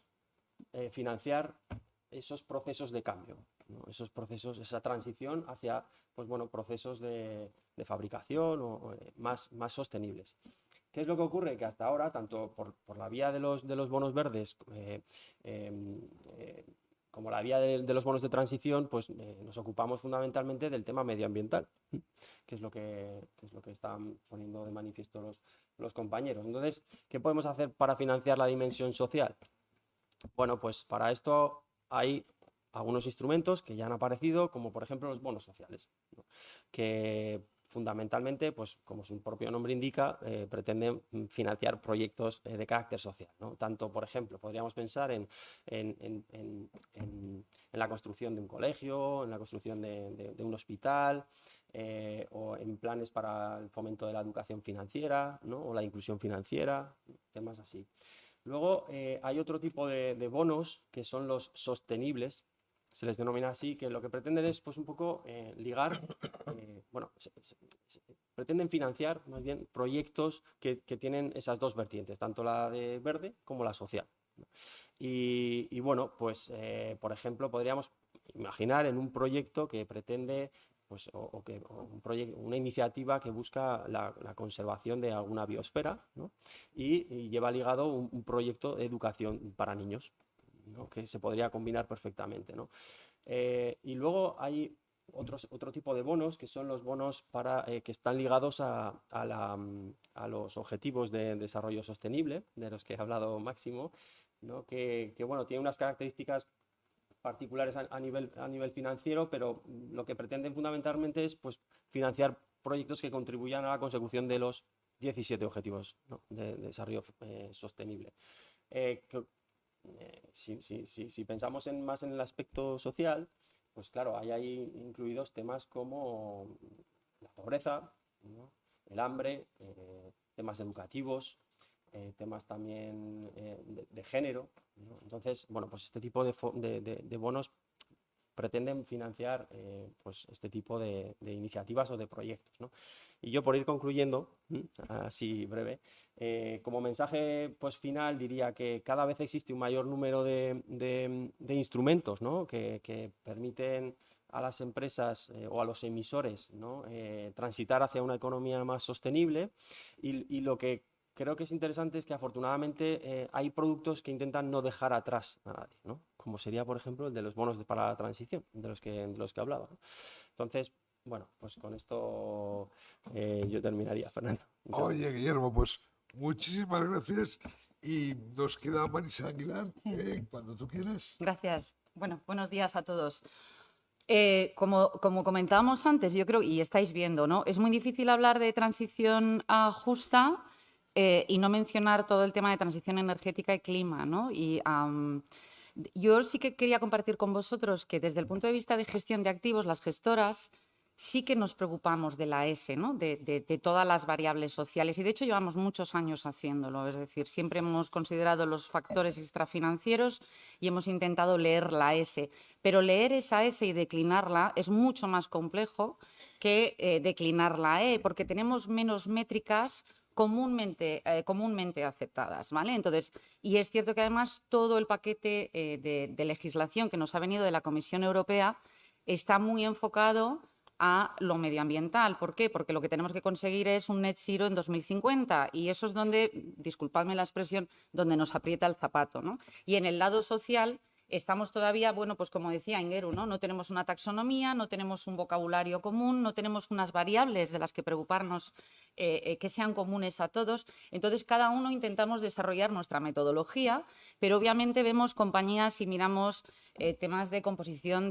financiar esos procesos de cambio, ¿no? Esos procesos, esa transición hacia pues, bueno, procesos de fabricación o más sostenibles. ¿Qué es lo que ocurre? Que hasta ahora, tanto por la vía de los bonos verdes como la vía de los bonos de transición, pues nos ocupamos fundamentalmente del tema medioambiental, que es lo que están poniendo de manifiesto los compañeros. Entonces, ¿qué podemos hacer para financiar la dimensión social? Bueno, pues para esto hay algunos instrumentos que ya han aparecido, como por ejemplo los bonos sociales, ¿no? Que fundamentalmente, pues como su propio nombre indica, pretenden financiar proyectos de carácter social, ¿no? Tanto, por ejemplo, podríamos pensar en la construcción de un colegio, en la construcción de un hospital, o en planes para el fomento de la educación financiera, ¿no? O la inclusión financiera, temas así. Luego hay otro tipo de bonos que son los sostenibles, se les denomina así, que lo que pretenden es pues un poco ligar, bueno, pretenden financiar más bien proyectos que tienen esas dos vertientes, tanto la de verde como la social, ¿no? Y bueno, pues por ejemplo podríamos imaginar en un proyecto que pretende pues, una iniciativa que busca la conservación de alguna biosfera, ¿no? y lleva ligado un proyecto de educación para niños, ¿no? Que se podría combinar perfectamente, ¿no? Y luego hay otro tipo de bonos, que son los bonos que están ligados a los objetivos de desarrollo sostenible, de los que he hablado Máximo, ¿no? Que bueno, tiene unas características particulares a nivel financiero, pero lo que pretenden fundamentalmente es pues, financiar proyectos que contribuyan a la consecución de los 17 objetivos, ¿no? de desarrollo sostenible. Si pensamos más en el aspecto social, pues claro, hay ahí incluidos temas como la pobreza, ¿no? El hambre, temas educativos, temas también de género, ¿no? Entonces, bueno, pues este tipo de bonos pretenden financiar pues este tipo de iniciativas o de proyectos, ¿no? Y yo, por ir concluyendo, así breve, como mensaje pues, final diría que cada vez existe un mayor número de instrumentos, ¿no? que permiten a las empresas o a los emisores, ¿no? Transitar hacia una economía más sostenible, y lo que creo que es interesante es que afortunadamente hay productos que intentan no dejar atrás a nadie, ¿no? Como sería, por ejemplo, el de los bonos para la transición, de los que hablaba, ¿no? Entonces, bueno, pues con esto yo terminaría, Fernando. Oye, Guillermo, pues Muchísimas gracias. Y nos queda Marisa Aguilar, cuando tú quieras. Gracias. Bueno, buenos días a todos. Como comentábamos antes, yo creo, y estáis viendo, ¿no? Es muy difícil hablar de transición justa y no mencionar todo el tema de transición energética y clima, ¿no? Y yo sí que quería compartir con vosotros que desde el punto de vista de gestión de activos, las gestoras sí que nos preocupamos de la S, ¿no? de todas las variables sociales. Y de hecho llevamos muchos años haciéndolo. Es decir, siempre hemos considerado los factores extrafinancieros y hemos intentado leer la S. Pero leer esa S y declinarla es mucho más complejo que declinar la E, porque tenemos menos métricas comúnmente aceptadas, ¿vale? Entonces, y es cierto que además todo el paquete de legislación que nos ha venido de la Comisión Europea está muy enfocado a lo medioambiental. ¿Por qué? Porque lo que tenemos que conseguir es un net zero en 2050 y eso es donde, disculpadme la expresión, donde nos aprieta el zapato, ¿no? Y en el lado social estamos todavía, bueno, pues como decía Ingeru, ¿no? No tenemos una taxonomía, no tenemos un vocabulario común, no tenemos unas variables de las que preocuparnos que sean comunes a todos. Entonces, cada uno intentamos desarrollar nuestra metodología, pero obviamente vemos compañías y miramos temas de composición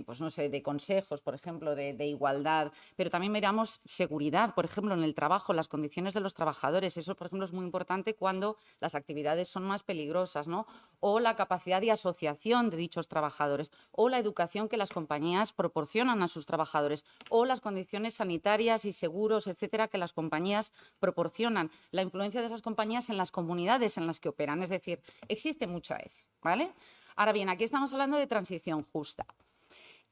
pues no sé, de consejos, por ejemplo, de igualdad, pero también miramos seguridad, por ejemplo, en el trabajo, las condiciones de los trabajadores. Eso, por ejemplo, es muy importante cuando las actividades son más peligrosas, ¿no? O la capacidad de asociación de dichos trabajadores, o la educación que las compañías proporcionan a sus trabajadores, o las condiciones sanitarias y seguros, etcétera, que las compañías proporcionan, la influencia de esas compañías en las comunidades en las que operan. Es decir, existe mucha S, ¿vale? Ahora bien, aquí estamos hablando de transición justa.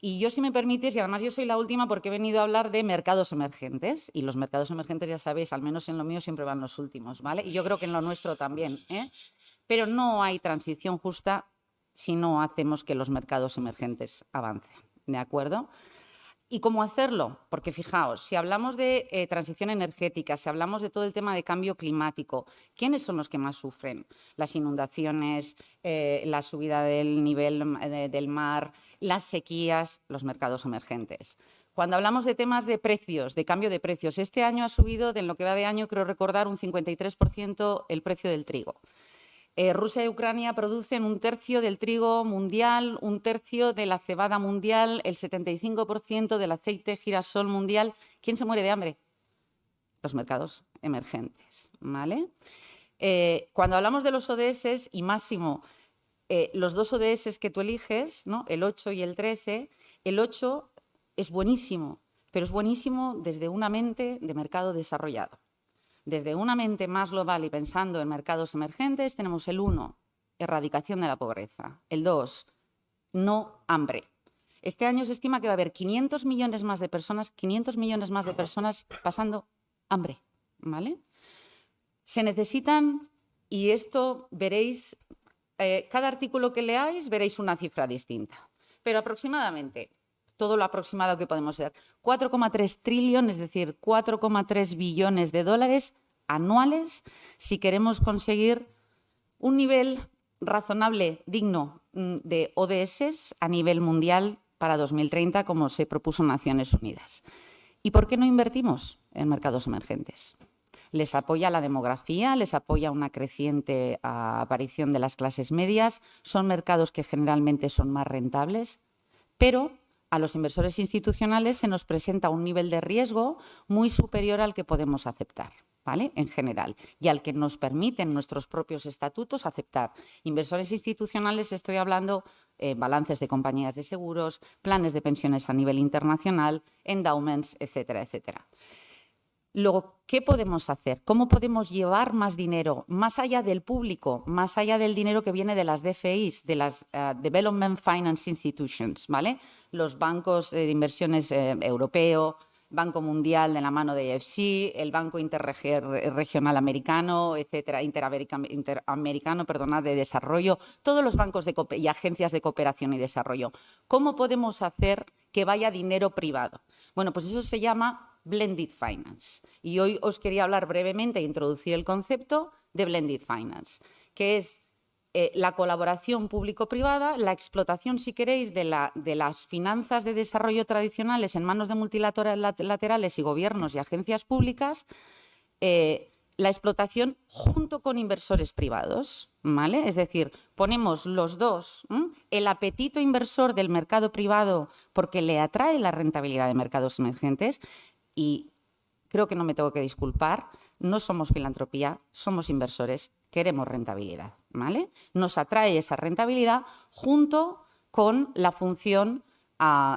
Y yo, si me permites, y además yo soy la última porque he venido a hablar de mercados emergentes, y los mercados emergentes, ya sabéis, al menos en lo mío siempre van los últimos, ¿vale? Y yo creo que en lo nuestro también, ¿eh? Pero no hay transición justa si no hacemos que los mercados emergentes avancen, ¿de acuerdo? ¿Y cómo hacerlo? Porque fijaos, si hablamos de transición energética, si hablamos de todo el tema de cambio climático, ¿quiénes son los que más sufren? Las inundaciones, la subida del nivel del mar, las sequías, los mercados emergentes. Cuando hablamos de temas de precios, de cambio de precios, este año ha subido, de lo que va de año, creo recordar, un 53% el precio del trigo. Rusia y Ucrania producen 1/3 del trigo mundial, 1/3 de la cebada mundial, el 75% del aceite girasol mundial. ¿Quién se muere de hambre? Los mercados emergentes, ¿vale? Cuando hablamos de los ODS, y Máximo, los dos ODS que tú eliges, ¿no? El 8 y el 13, el 8 es buenísimo, pero es buenísimo desde una mente de mercado desarrollado. Desde una mente más global y pensando en mercados emergentes, tenemos el 1, erradicación de la pobreza. El 2, no hambre. Este año se estima que va a haber 500 millones más de personas pasando hambre, ¿vale? Se necesitan, y esto veréis, cada artículo que leáis veréis una cifra distinta, pero aproximadamente, todo lo aproximado que podemos ser, 4,3 trillones, es decir, 4,3 billones de dólares anuales si queremos conseguir un nivel razonable, digno de ODS a nivel mundial para 2030, como se propuso Naciones Unidas. ¿Y por qué no invertimos en mercados emergentes? Les apoya la demografía, les apoya una creciente aparición de las clases medias, son mercados que generalmente son más rentables, pero a los inversores institucionales se nos presenta un nivel de riesgo muy superior al que podemos aceptar, ¿vale? En general, y al que nos permiten nuestros propios estatutos aceptar. Inversores institucionales, estoy hablando balances de compañías de seguros, planes de pensiones a nivel internacional, endowments, etcétera, etcétera. Luego, ¿qué podemos hacer? ¿Cómo podemos llevar más dinero más allá del público, más allá del dinero que viene de las DFIs, de las Development Finance Institutions, ¿vale? Los bancos de inversiones europeo, Banco Mundial de la mano de EFC, el Banco Interregional Americano, etcétera, Interamericano, de desarrollo, todos los bancos y agencias de cooperación y desarrollo. ¿Cómo podemos hacer que vaya dinero privado? Bueno, pues eso se llama Blended Finance. Y hoy os quería hablar brevemente e introducir el concepto de Blended Finance, que es la colaboración público-privada, la explotación, si queréis, de las finanzas de desarrollo tradicionales en manos de multilaterales y gobiernos y agencias públicas, la explotación junto con inversores privados, ¿vale? Es decir, ponemos los dos, el apetito inversor del mercado privado porque le atrae la rentabilidad de mercados emergentes y creo que no me tengo que disculpar, no somos filantropía, somos inversores, queremos rentabilidad, ¿vale? Nos atrae esa rentabilidad junto con la función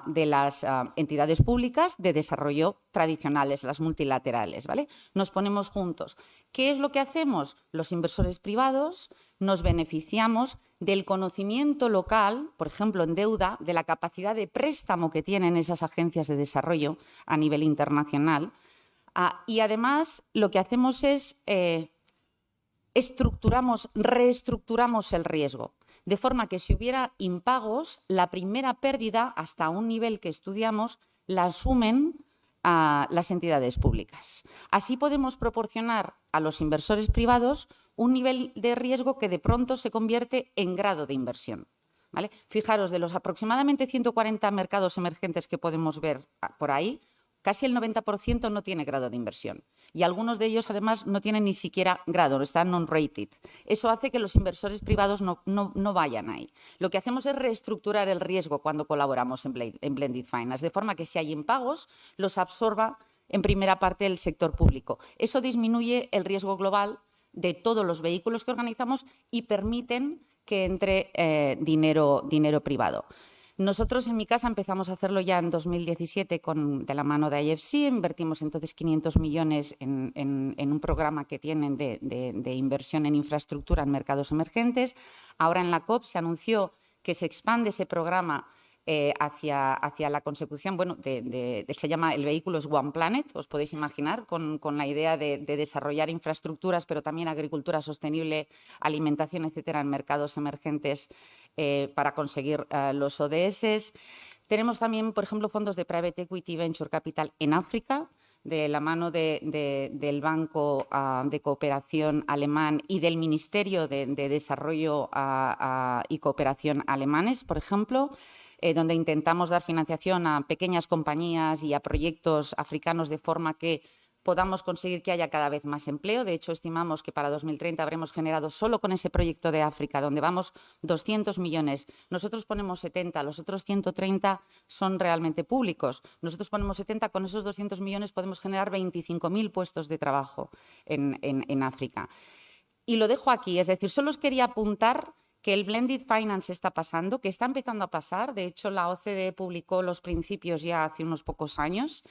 de las entidades públicas de desarrollo tradicionales, las multilaterales, ¿vale? Nos ponemos juntos. ¿Qué es lo que hacemos? Los inversores privados nos beneficiamos del conocimiento local, por ejemplo, en deuda, de la capacidad de préstamo que tienen esas agencias de desarrollo a nivel internacional. Y además lo que hacemos es reestructuramos el riesgo. De forma que si hubiera impagos, la primera pérdida, hasta un nivel que estudiamos, la asumen las entidades públicas. Así podemos proporcionar a los inversores privados un nivel de riesgo que de pronto se convierte en grado de inversión, ¿vale? Fijaros, de los aproximadamente 140 mercados emergentes que podemos ver por ahí, casi el 90% no tiene grado de inversión. Y algunos de ellos, además, no tienen ni siquiera grado, están non-rated. Eso hace que los inversores privados no vayan ahí. Lo que hacemos es reestructurar el riesgo cuando colaboramos en Blended Finance, de forma que si hay impagos, los absorba en primera parte el sector público. Eso disminuye el riesgo global de todos los vehículos que organizamos y permiten que entre dinero privado. Nosotros en mi casa empezamos a hacerlo ya en 2017 de la mano de IFC, invertimos entonces 500 millones en un programa que tienen de inversión en infraestructura en mercados emergentes. Ahora en la COP se anunció que se expande ese programa hacia la consecución, bueno, se llama, el vehículo es One Planet, os podéis imaginar, con la idea de desarrollar infraestructuras, pero también agricultura sostenible, alimentación, etcétera, en mercados emergentes para conseguir los ODS. Tenemos también, por ejemplo, fondos de Private Equity Venture Capital en África, de la mano del Banco de Cooperación Alemán y del Ministerio de Desarrollo y Cooperación alemanes, por ejemplo, donde intentamos dar financiación a pequeñas compañías y a proyectos africanos de forma que podamos conseguir que haya cada vez más empleo. De hecho, estimamos que para 2030 habremos generado solo con ese proyecto de África, donde vamos 200 millones. Nosotros ponemos 70, los otros 130 son realmente públicos. Nosotros ponemos 70, con esos 200 millones podemos generar 25.000 puestos de trabajo en África. Y lo dejo aquí, es decir, solo os quería apuntar que el Blended Finance está pasando, que está empezando a pasar. De hecho, la OCDE publicó los principios ya hace unos pocos años,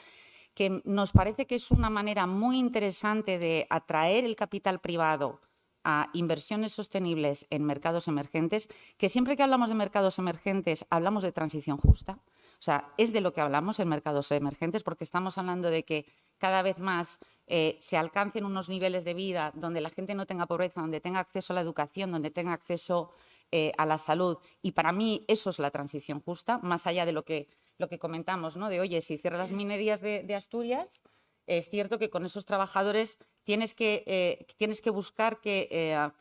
que nos parece que es una manera muy interesante de atraer el capital privado a inversiones sostenibles en mercados emergentes, que siempre que hablamos de mercados emergentes hablamos de transición justa. O sea, es de lo que hablamos en mercados emergentes, porque estamos hablando de que cada vez más se alcancen unos niveles de vida donde la gente no tenga pobreza, donde tenga acceso a la educación, donde tenga acceso a la salud. Y para mí eso es la transición justa, más allá de lo que comentamos, ¿no? De, oye, si cierras las minerías de Asturias, es cierto que con esos trabajadores tienes que buscar que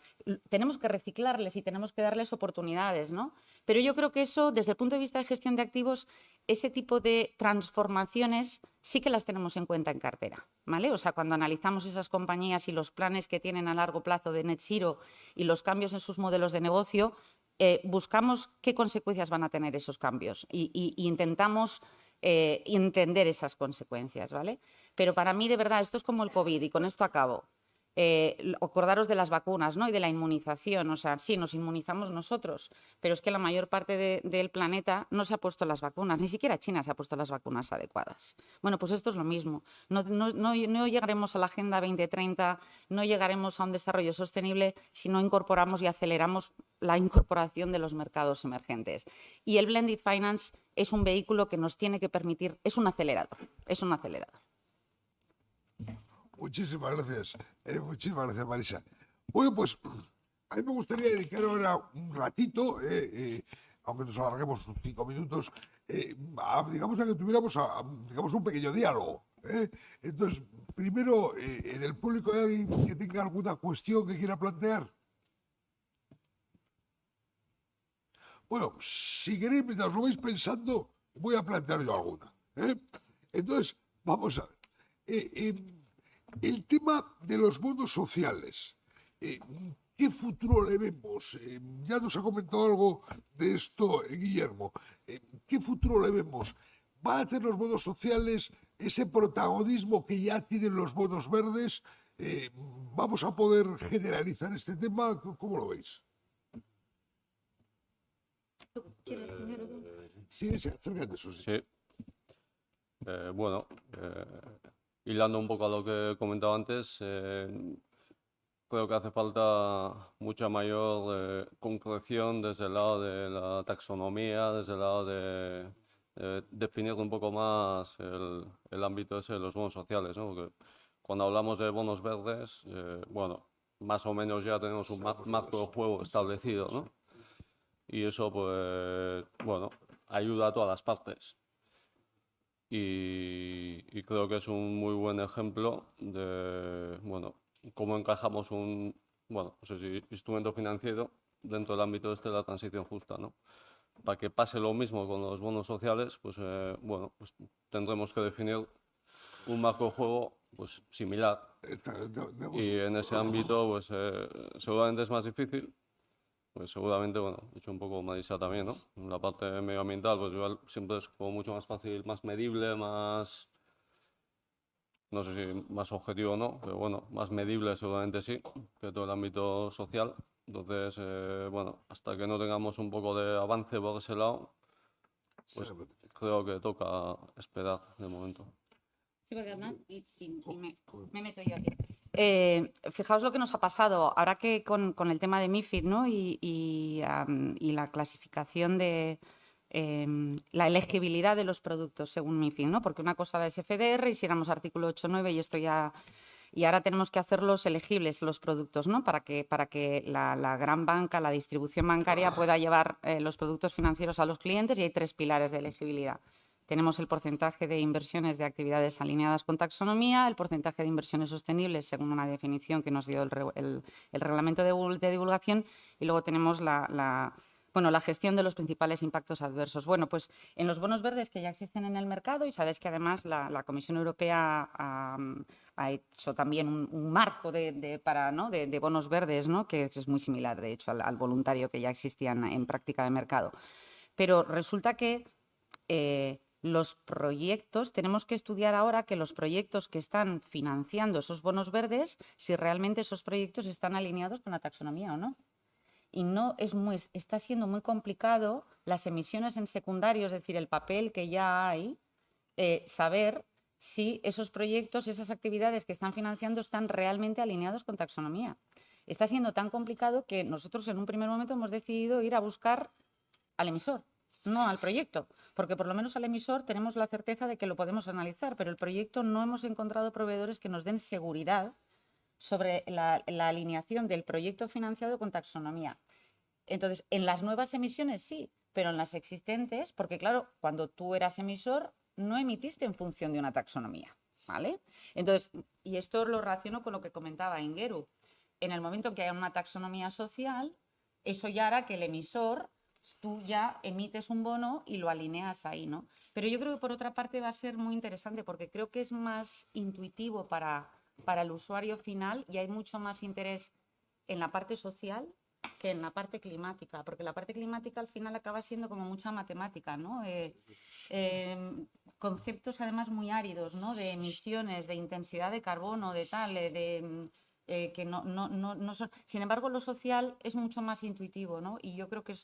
tenemos que reciclarles y tenemos que darles oportunidades, ¿no? Pero yo creo que eso, desde el punto de vista de gestión de activos, ese tipo de transformaciones sí que las tenemos en cuenta en cartera, ¿vale? O sea, cuando analizamos esas compañías y los planes que tienen a largo plazo de net zero y los cambios en sus modelos de negocio, buscamos qué consecuencias van a tener esos cambios y intentamos entender esas consecuencias, ¿vale? Pero para mí, de verdad, esto es como el COVID, y con esto acabo. Acordaros de las vacunas, ¿no? Y de la inmunización. O sea, sí, nos inmunizamos nosotros, pero es que la mayor parte del planeta no se ha puesto las vacunas, ni siquiera China se ha puesto las vacunas adecuadas. Bueno, pues esto es lo mismo. No llegaremos a la Agenda 2030, no llegaremos a un desarrollo sostenible si no incorporamos y aceleramos la incorporación de los mercados emergentes. Y el Blended Finance es un vehículo que nos tiene que permitir, es un acelerador, Muchísimas gracias, Marisa. Bueno, pues a mí me gustaría dedicar ahora un ratito, aunque nos alarguemos 5 minutos, digamos a que tuviéramos digamos un pequeño diálogo. Entonces, primero, en el público hay alguien que tenga alguna cuestión que quiera plantear. Bueno, si queréis, mientras lo vais pensando, voy a plantear yo alguna. Entonces, vamos a ver. El tema de los bonos sociales. ¿Qué futuro le vemos? Ya nos ha comentado algo de esto, Guillermo. ¿Qué futuro le vemos? ¿Van a tener los bonos sociales ese protagonismo que ya tienen los bonos verdes? ¿Vamos a poder generalizar este tema? ¿Cómo lo veis? ¿Quieres primero? Sí, acércate, Susi. Sí. Bueno, hilando un poco a lo que comentaba antes, creo que hace falta mucha mayor concreción desde el lado de la taxonomía, desde el lado de definir un poco más el ámbito ese de los bonos sociales, ¿no? Porque cuando hablamos de bonos verdes, bueno, más o menos ya tenemos un marco de juego establecido, ¿no? Y eso, pues, bueno, ayuda a todas las partes. Y creo que es un muy buen ejemplo de, bueno, cómo encajamos un, bueno, no sé si instrumento financiero dentro del ámbito este de la transición justa, ¿no? Para que pase lo mismo con los bonos sociales, pues, bueno, pues tendremos que definir un marco de juego, pues, similar. Y en ese ámbito, pues, seguramente es más difícil. Pues seguramente, bueno, he hecho un poco Marisa también, ¿no? En la parte medioambiental, pues igual siempre es como mucho más fácil, más medible, más, no sé si más objetivo o no, pero bueno, más medible seguramente sí, que todo el ámbito social. Entonces, bueno, hasta que no tengamos un poco de avance por ese lado, pues creo que toca esperar de momento. Sí, porque además, me meto yo aquí. Fijaos lo que nos ha pasado ahora que con el tema de MiFID, ¿no? y la clasificación de la elegibilidad de los productos según MiFID, ¿no? Porque una cosa es FDR, hiciéramos artículo 8.9 y esto ya... Y ahora tenemos que hacerlos elegibles los productos, ¿no? Para que la gran banca, la distribución bancaria pueda llevar los productos financieros a los clientes, y hay 3 pilares de elegibilidad. Tenemos el porcentaje de inversiones de actividades alineadas con taxonomía, el porcentaje de inversiones sostenibles según una definición que nos dio el reglamento de divulgación, y luego tenemos la gestión de los principales impactos adversos. Bueno, pues en los bonos verdes que ya existen en el mercado, y sabéis que además la Comisión Europea ha hecho también un marco de bonos verdes, ¿no? Que es muy similar, de hecho, al voluntario que ya existían en práctica de mercado. Pero resulta que los proyectos, tenemos que estudiar ahora que los proyectos que están financiando esos bonos verdes, si realmente esos proyectos están alineados con la taxonomía o no. Y no está siendo muy complicado las emisiones en secundario, es decir, el papel que ya hay, saber si esos proyectos, esas actividades que están financiando están realmente alineados con taxonomía. Está siendo tan complicado que nosotros en un primer momento hemos decidido ir a buscar al emisor, no al proyecto, porque por lo menos al emisor tenemos la certeza de que lo podemos analizar, pero el proyecto no hemos encontrado proveedores que nos den seguridad sobre la alineación del proyecto financiado con taxonomía. Entonces, en las nuevas emisiones sí, pero en las existentes, porque claro, cuando tú eras emisor no emitiste en función de una taxonomía, ¿vale? Entonces, y esto lo relaciono con lo que comentaba Ingeru. En el momento en que haya una taxonomía social, eso ya hará que el emisor, tú ya emites un bono y lo alineas ahí, ¿no? Pero yo creo que por otra parte va a ser muy interesante porque creo que es más intuitivo para el usuario final, y hay mucho más interés en la parte social que en la parte climática, porque la parte climática al final acaba siendo como mucha matemática, ¿no? Conceptos además muy áridos, ¿no? De emisiones, de intensidad de carbono, de tal, que no son... Sin embargo, lo social es mucho más intuitivo, ¿no? Y yo creo que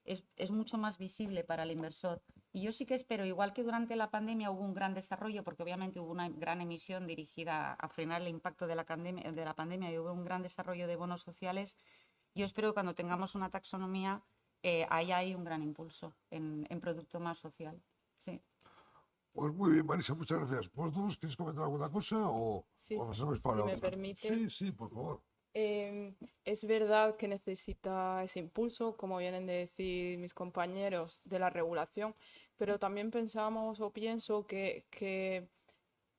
es mucho más visible para el inversor. Y yo sí que espero, igual que durante la pandemia hubo un gran desarrollo, porque obviamente hubo una gran emisión dirigida a frenar el impacto de la pandemia y hubo un gran desarrollo de bonos sociales, yo espero que cuando tengamos una taxonomía haya ahí un gran impulso en producto más social. Sí. Pues muy bien, Marisa, muchas gracias. ¿Vosotros queréis comentar alguna cosa o Sí, pasamos si para me otra? permites. Sí, por favor. Es verdad que necesita ese impulso, como vienen de decir mis compañeros, de la regulación, pero también pensamos o pienso que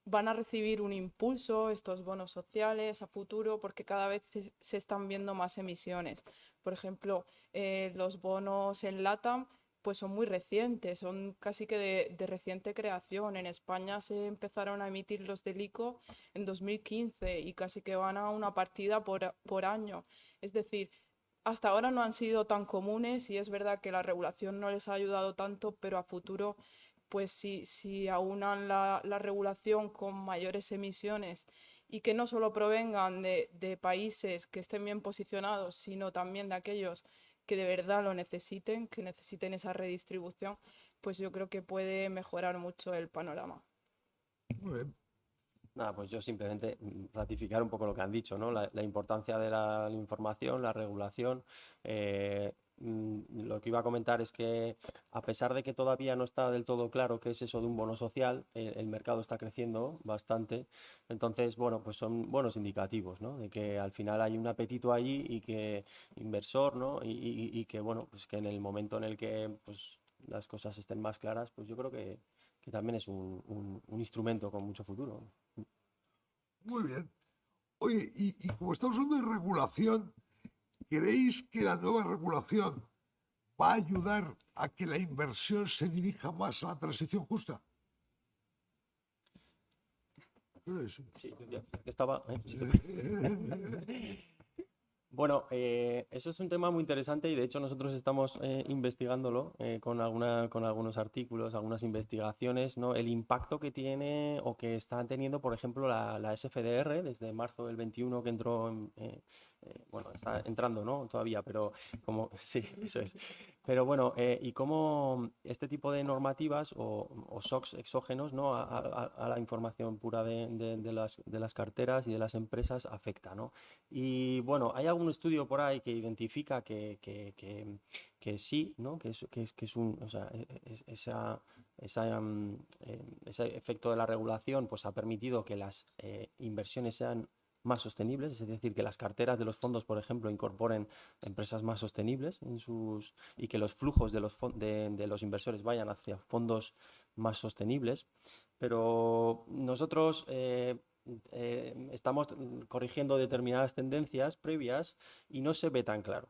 van a recibir un impulso estos bonos sociales a futuro porque cada vez se están viendo más emisiones. Por ejemplo, los bonos en LATAM pues son muy recientes, son casi que de reciente creación. En España se empezaron a emitir los del ICO en 2015 y casi que van a una partida por año. Es decir, hasta ahora no han sido tan comunes y es verdad que la regulación no les ha ayudado tanto, pero a futuro, pues si aunan la regulación con mayores emisiones y que no solo provengan de países que estén bien posicionados, sino también de aquellos que de verdad lo necesiten, que necesiten esa redistribución, pues yo creo que puede mejorar mucho el panorama. Muy bien. Nada, pues yo simplemente ratificar un poco lo que han dicho, ¿no? La importancia de la información, la regulación. Lo que iba a comentar es que a pesar de que todavía no está del todo claro qué es eso de un bono social, el mercado está creciendo bastante. Entonces, bueno, pues son buenos indicativos, ¿no? De que al final hay un apetito allí y que inversor, ¿no? Y que, bueno, pues que en el momento en el que pues, las cosas estén más claras, pues yo creo que también es un instrumento con mucho futuro. Muy bien. Oye, y como estamos hablando de regulación, ¿creéis que la nueva regulación va a ayudar a que la inversión se dirija más a la transición justa? Sí, ya estaba. Bueno, eso es un tema muy interesante y de hecho nosotros estamos investigándolo con algunos artículos, algunas investigaciones, ¿no? El impacto que tiene o que está teniendo, por ejemplo, la SFDR desde marzo del 21 que entró bueno, está entrando, ¿no? Todavía, pero como, sí, eso es. Pero bueno, y cómo este tipo de normativas o shocks exógenos, ¿no? a la información pura de las carteras y de las empresas afecta, ¿no? Y bueno, hay algún estudio por ahí que identifica que sí, ¿no? Que es un, o sea, ese efecto de la regulación pues ha permitido que las inversiones sean más sostenibles, es decir, que las carteras de los fondos, por ejemplo, incorporen empresas más sostenibles y que los flujos de los inversores vayan hacia fondos más sostenibles. Pero nosotros estamos corrigiendo determinadas tendencias previas y no se ve tan claro,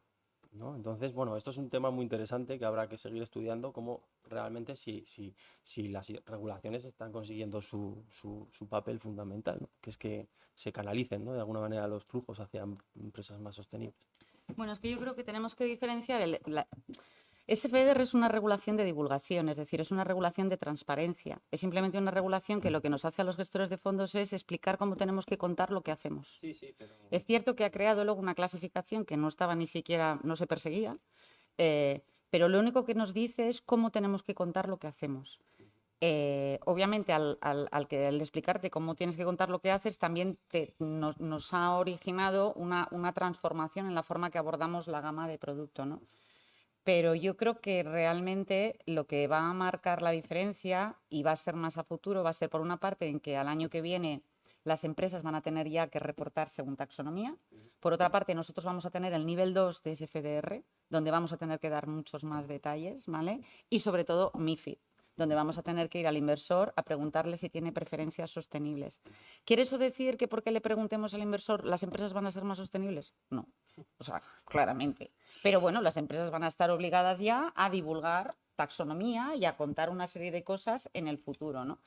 ¿no? Entonces, bueno, esto es un tema muy interesante que habrá que seguir estudiando, cómo realmente si las regulaciones están consiguiendo su papel fundamental, ¿no? Que es que se canalicen, ¿no? De alguna manera los flujos hacia empresas más sostenibles. Bueno, es que yo creo que tenemos que diferenciar SFDR es una regulación de divulgación, es decir, es una regulación de transparencia. Es simplemente una regulación que lo que nos hace a los gestores de fondos es explicar cómo tenemos que contar lo que hacemos. Sí, sí, pero... Es cierto que ha creado luego una clasificación que no estaba ni siquiera, no se perseguía, pero lo único que nos dice es cómo tenemos que contar lo que hacemos. Obviamente, al explicarte cómo tienes que contar lo que haces, también nos ha originado una transformación en la forma que abordamos la gama de producto, ¿no? Pero yo creo que realmente lo que va a marcar la diferencia y va a ser más a futuro va a ser, por una parte, en que al año que viene las empresas van a tener ya que reportar según taxonomía. Por otra parte, nosotros vamos a tener el nivel 2 de SFDR, donde vamos a tener que dar muchos más detalles, ¿vale? Y sobre todo MiFID, donde vamos a tener que ir al inversor a preguntarle si tiene preferencias sostenibles. ¿Quiere eso decir que porque le preguntemos al inversor las empresas van a ser más sostenibles? No, o sea, claramente. Pero bueno, las empresas van a estar obligadas ya a divulgar taxonomía y a contar una serie de cosas en el futuro, ¿no?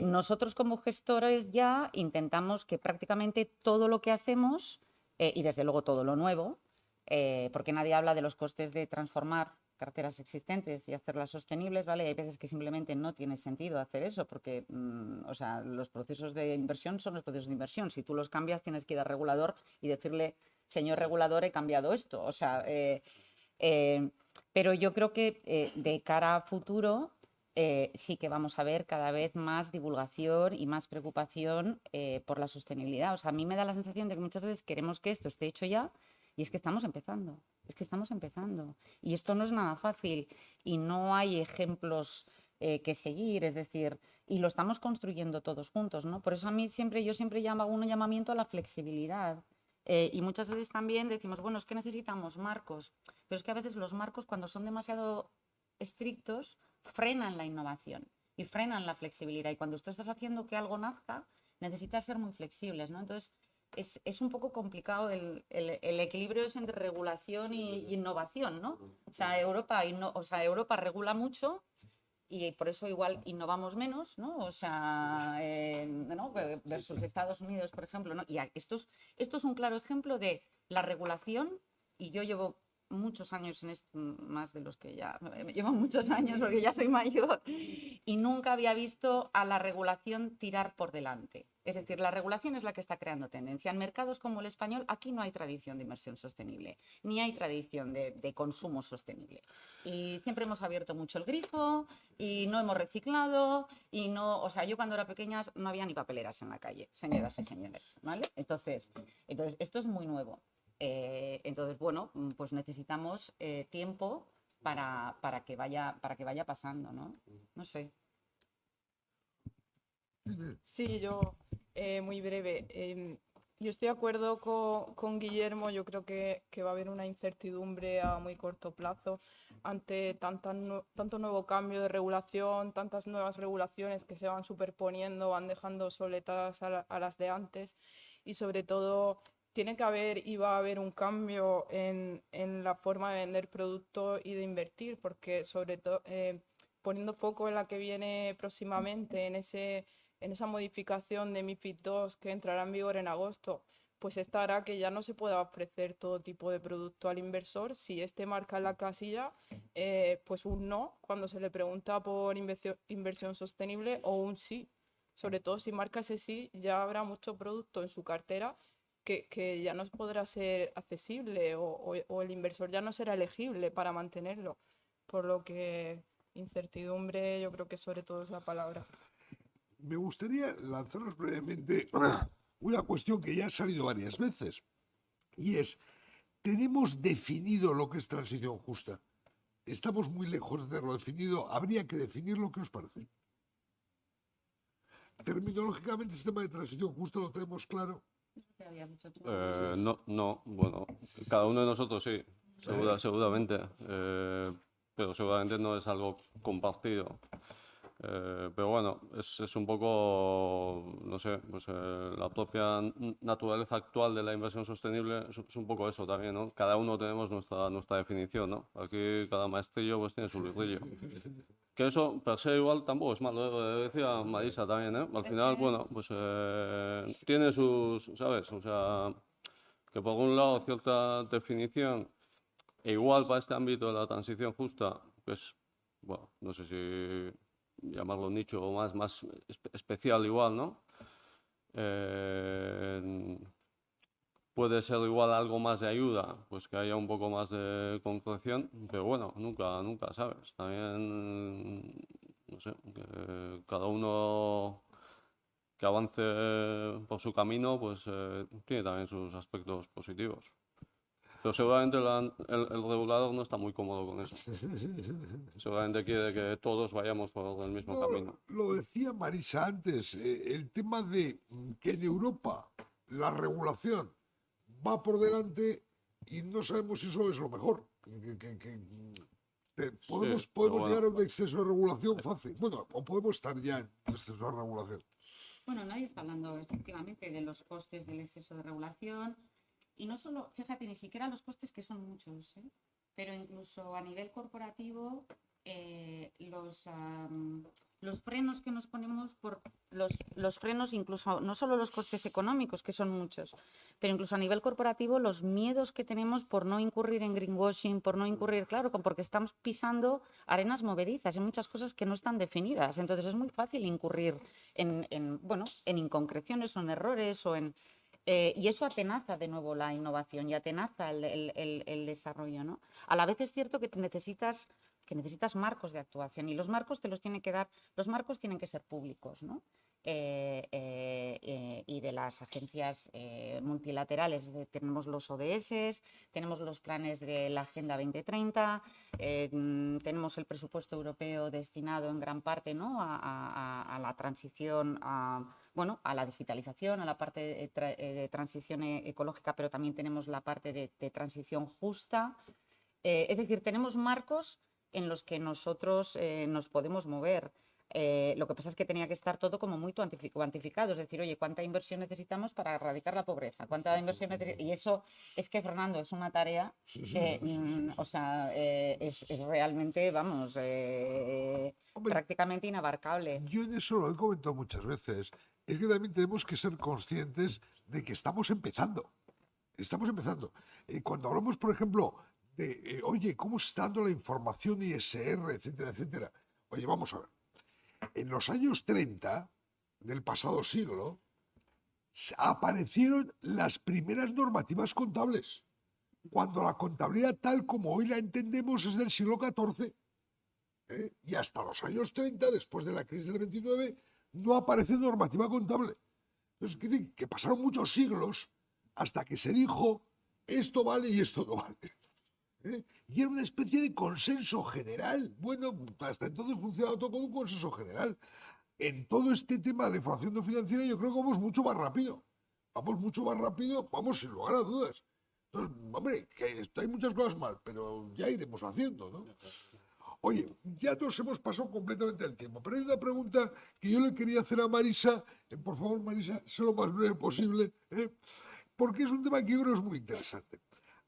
Nosotros como gestores ya intentamos que prácticamente todo lo que hacemos, y desde luego todo lo nuevo, porque nadie habla de los costes de transformar carteras existentes y hacerlas sostenibles, ¿vale? Hay veces que simplemente no tiene sentido hacer eso porque, o sea, los procesos de inversión son los procesos de inversión. Si tú los cambias, tienes que ir al regulador y decirle, señor regulador, he cambiado esto. O sea, pero yo creo que de cara a futuro sí que vamos a ver cada vez más divulgación y más preocupación por la sostenibilidad. O sea, a mí me da la sensación de que muchas veces queremos que esto esté hecho ya. Y es que estamos empezando, Y esto no es nada fácil y no hay ejemplos que seguir, es decir, y lo estamos construyendo todos juntos, ¿no? Por eso yo siempre hago un llamamiento a la flexibilidad. Y muchas veces también decimos, bueno, es que necesitamos marcos, pero es que a veces los marcos cuando son demasiado estrictos frenan la innovación y frenan la flexibilidad. Y cuando tú estás haciendo que algo nazca, necesitas ser muy flexibles, ¿no? Entonces, es un poco complicado el equilibrio es entre regulación y innovación, ¿no? O sea, Europa regula mucho y por eso igual innovamos menos, ¿no? O sea, ¿no? Versus Estados Unidos, por ejemplo, ¿no? Y esto es un claro ejemplo de la regulación, y yo llevo muchos años en esto, más de los que ya llevo muchos años porque ya soy mayor, y nunca había visto a la regulación tirar por delante. Es decir, la regulación es la que está creando tendencia. En mercados como el español, aquí no hay tradición de inversión sostenible, ni hay tradición de consumo sostenible. Y siempre hemos abierto mucho el grifo y no hemos reciclado y no, o sea, yo cuando era pequeña no había ni papeleras en la calle, señoras y señores, ¿vale? Entonces esto es muy nuevo. Entonces, bueno, pues necesitamos tiempo para que vaya pasando, ¿no? No sé. Sí, yo muy breve. Yo estoy de acuerdo con Guillermo. Yo creo que va a haber una incertidumbre a muy corto plazo ante tanto nuevo cambio de regulación, tantas nuevas regulaciones que se van superponiendo, van dejando soletas a las de antes, y sobre todo tiene que haber y va a haber un cambio en la forma de vender producto y de invertir, porque sobre todo poniendo foco en la que viene próximamente, en esa modificación de MiFID II que entrará en vigor en agosto, pues esta hará que ya no se pueda ofrecer todo tipo de producto al inversor si este marca en la casilla pues un no cuando se le pregunta por inversión sostenible, o un sí. Sobre todo si marca ese sí, ya habrá mucho producto en su cartera que ya no podrá ser accesible, o el inversor ya no será elegible para mantenerlo. Por lo que incertidumbre yo creo que sobre todo es la palabra. Me gustaría lanzaros brevemente una cuestión que ya ha salido varias veces, y es, ¿tenemos definido lo que es transición justa? ¿Estamos muy lejos de tenerlo definido? ¿Habría que definirlo? ¿Qué os parece? Terminológicamente, el sistema de transición justa lo tenemos claro. No, bueno, cada uno de nosotros sí, seguramente, pero seguramente no es algo compartido. Pero bueno, es un poco, no sé, pues la propia naturaleza actual de la inversión sostenible es un poco eso también, ¿no? Cada uno tenemos nuestra definición, ¿no? Aquí cada maestrillo pues tiene su librillo. Que eso, per se, igual tampoco es malo, decía Marisa también, ¿eh? Al final, bueno, pues tiene sus, ¿sabes? O sea, que por un lado cierta definición, e igual para este ámbito de la transición justa, pues, bueno, no sé si llamarlo nicho o más especial igual, ¿no? Puede ser igual algo más de ayuda, pues que haya un poco más de concreción, pero bueno, nunca sabes. También, no sé, que cada uno que avance por su camino, pues tiene también sus aspectos positivos. Pero seguramente el regulador no está muy cómodo con eso. Seguramente quiere que todos vayamos por el mismo camino. Lo decía Marisa antes, el tema de que en Europa la regulación va por delante y no sabemos si eso es lo mejor. Podemos bueno, llegar a un exceso de regulación fácil. Bueno, o podemos estar ya en exceso de regulación. Bueno, nadie está hablando efectivamente de los costes del exceso de regulación. Y no solo, fíjate, ni siquiera los costes, que son muchos, ¿eh? Pero incluso a nivel corporativo, los frenos que nos ponemos por los frenos, incluso no solo los costes económicos, que son muchos, pero incluso a nivel corporativo, los miedos que tenemos por no incurrir en greenwashing, por no incurrir, claro, porque estamos pisando arenas movedizas y muchas cosas que no están definidas. Entonces es muy fácil incurrir en inconcreciones o en errores o en... y eso atenaza de nuevo la innovación y atenaza el desarrollo, ¿no? A la vez es cierto que necesitas marcos de actuación, y los marcos te los tienen que dar, los marcos tienen que ser públicos, ¿no? Y de las agencias multilaterales tenemos los ODS, tenemos los planes de la Agenda 2030, tenemos el presupuesto europeo destinado en gran parte, ¿no? a la transición, a la digitalización, a la parte de transición ecológica, pero también tenemos la parte de transición justa. Es decir, tenemos marcos en los que nosotros nos podemos mover. Lo que pasa es que tenía que estar todo como muy cuantificado, es decir, oye, ¿cuánta inversión necesitamos para erradicar la pobreza? ¿Cuánta inversión Y eso es que, Fernando, es una tarea que, o sea, es realmente, vamos, Hombre, prácticamente inabarcable. yo en eso lo he comentado muchas veces. Es que también tenemos que ser conscientes de que estamos empezando. Estamos empezando. Cuando hablamos, por ejemplo, de, oye, ¿cómo se está dando la información ISR, etcétera, etcétera? Oye, vamos a ver. En los años 30 del pasado siglo aparecieron las primeras normativas contables, cuando la contabilidad tal como hoy la entendemos es del siglo XIV. Y hasta los años 30, después de la crisis del 29, no aparece normativa contable. Entonces, quiere decir que pasaron muchos siglos hasta que se dijo esto vale y esto no vale. Y era una especie de consenso general. Bueno, hasta entonces funcionaba todo como un consenso general. En todo este tema de la información no financiera yo creo que vamos mucho más rápido. Vamos mucho más rápido, vamos sin lugar a dudas. Entonces, hombre, que hay muchas cosas mal, pero ya iremos haciendo, ¿no? Oye, ya nos hemos pasado completamente el tiempo, pero hay una pregunta que yo le quería hacer a Marisa. Por favor, Marisa, sé lo más breve posible, porque es un tema que yo creo es muy interesante.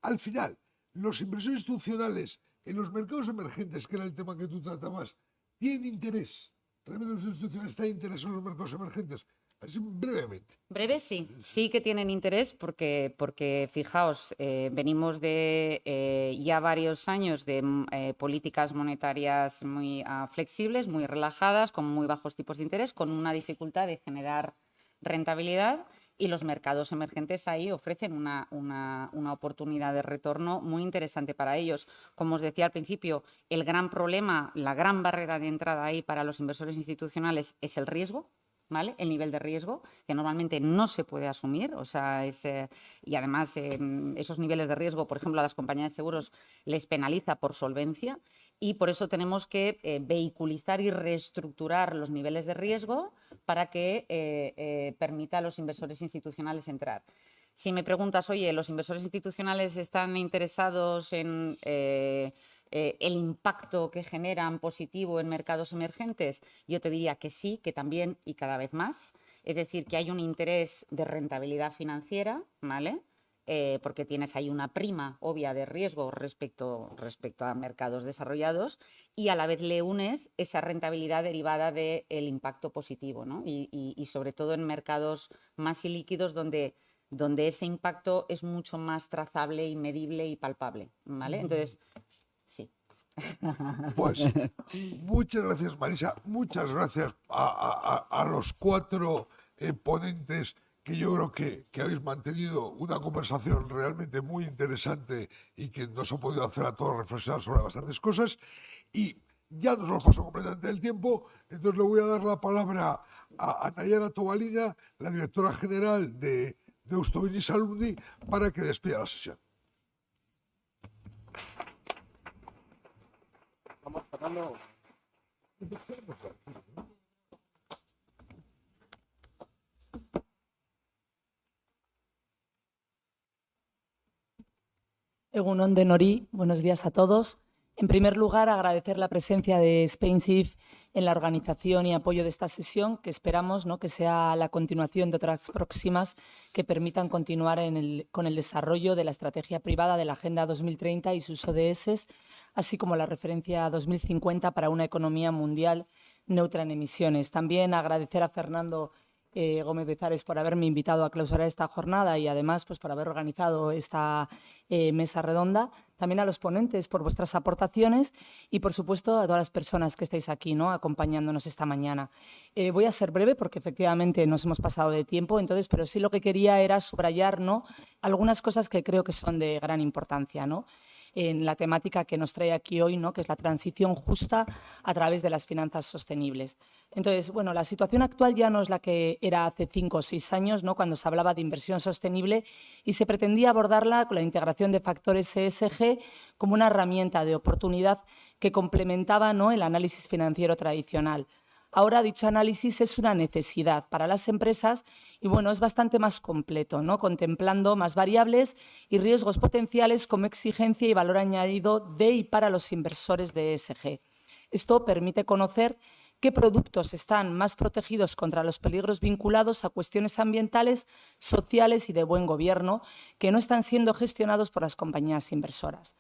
Al final, los inversores institucionales en los mercados emergentes, que era el tema que tú tratabas, ¿tienen interés? ¿Realmente los institucionales están interesados en los mercados emergentes? Así brevemente. Breve sí que tienen interés porque fijaos, venimos de ya varios años de políticas monetarias muy flexibles, muy relajadas, con muy bajos tipos de interés, con una dificultad de generar rentabilidad, y los mercados emergentes ahí ofrecen una oportunidad de retorno muy interesante para ellos. Como os decía al principio, el gran problema, la gran barrera de entrada ahí para los inversores institucionales es el riesgo, ¿vale? El nivel de riesgo, que normalmente no se puede asumir, o sea, y además esos niveles de riesgo, por ejemplo, a las compañías de seguros les penaliza por solvencia, y por eso tenemos que vehiculizar y reestructurar los niveles de riesgo para que permita a los inversores institucionales entrar. Si me preguntas, oye, ¿los inversores institucionales están interesados en el impacto que generan positivo en mercados emergentes? Yo te diría que sí, que también y cada vez más. Es decir, que hay un interés de rentabilidad financiera, ¿vale? Porque tienes ahí una prima obvia de riesgo respecto a mercados desarrollados, y a la vez le unes esa rentabilidad derivada del impacto positivo, ¿no? Y sobre todo en mercados más ilíquidos donde ese impacto es mucho más trazable y medible y palpable, ¿vale? Entonces, sí. Pues muchas gracias, Marisa. Muchas gracias a los cuatro ponentes, que yo creo que habéis mantenido una conversación realmente muy interesante y que nos ha podido hacer a todos reflexionar sobre bastantes cosas. Y ya nos lo pasó completamente el tiempo, entonces le voy a dar la palabra a Nayara Tobalina, la directora general de Eustovinis Alumni, para que despida la sesión. Vamos, Fernando. Egunon de Nori, buenos días a todos. En primer lugar, agradecer la presencia de SpainSIF en la organización y apoyo de esta sesión, que esperamos, ¿no?, que sea la continuación de otras próximas que permitan continuar con el desarrollo de la estrategia privada de la Agenda 2030 y sus ODS, así como la referencia a 2050 para una economía mundial neutra en emisiones. También agradecer a Fernando Gómez Bezares por haberme invitado a clausurar esta jornada y además pues, por haber organizado esta mesa redonda. También a los ponentes por vuestras aportaciones y, por supuesto, a todas las personas que estáis aquí, ¿no?, acompañándonos esta mañana. Voy a ser breve porque efectivamente nos hemos pasado de tiempo, entonces, pero sí lo que quería era subrayar, ¿no?, algunas cosas que creo que son de gran importancia, ¿no?, en la temática que nos trae aquí hoy, ¿no?, que es la transición justa a través de las finanzas sostenibles. Entonces, bueno, la situación actual ya no es la que era hace 5 o 6 años, ¿no?, cuando se hablaba de inversión sostenible y se pretendía abordarla con la integración de factores ESG como una herramienta de oportunidad que complementaba, ¿no?, el análisis financiero tradicional. Ahora dicho análisis es una necesidad para las empresas y bueno, es bastante más completo, ¿no?, contemplando más variables y riesgos potenciales como exigencia y valor añadido de y para los inversores de ESG. Esto permite conocer qué productos están más protegidos contra los peligros vinculados a cuestiones ambientales, sociales y de buen gobierno que no están siendo gestionados por las compañías inversoras.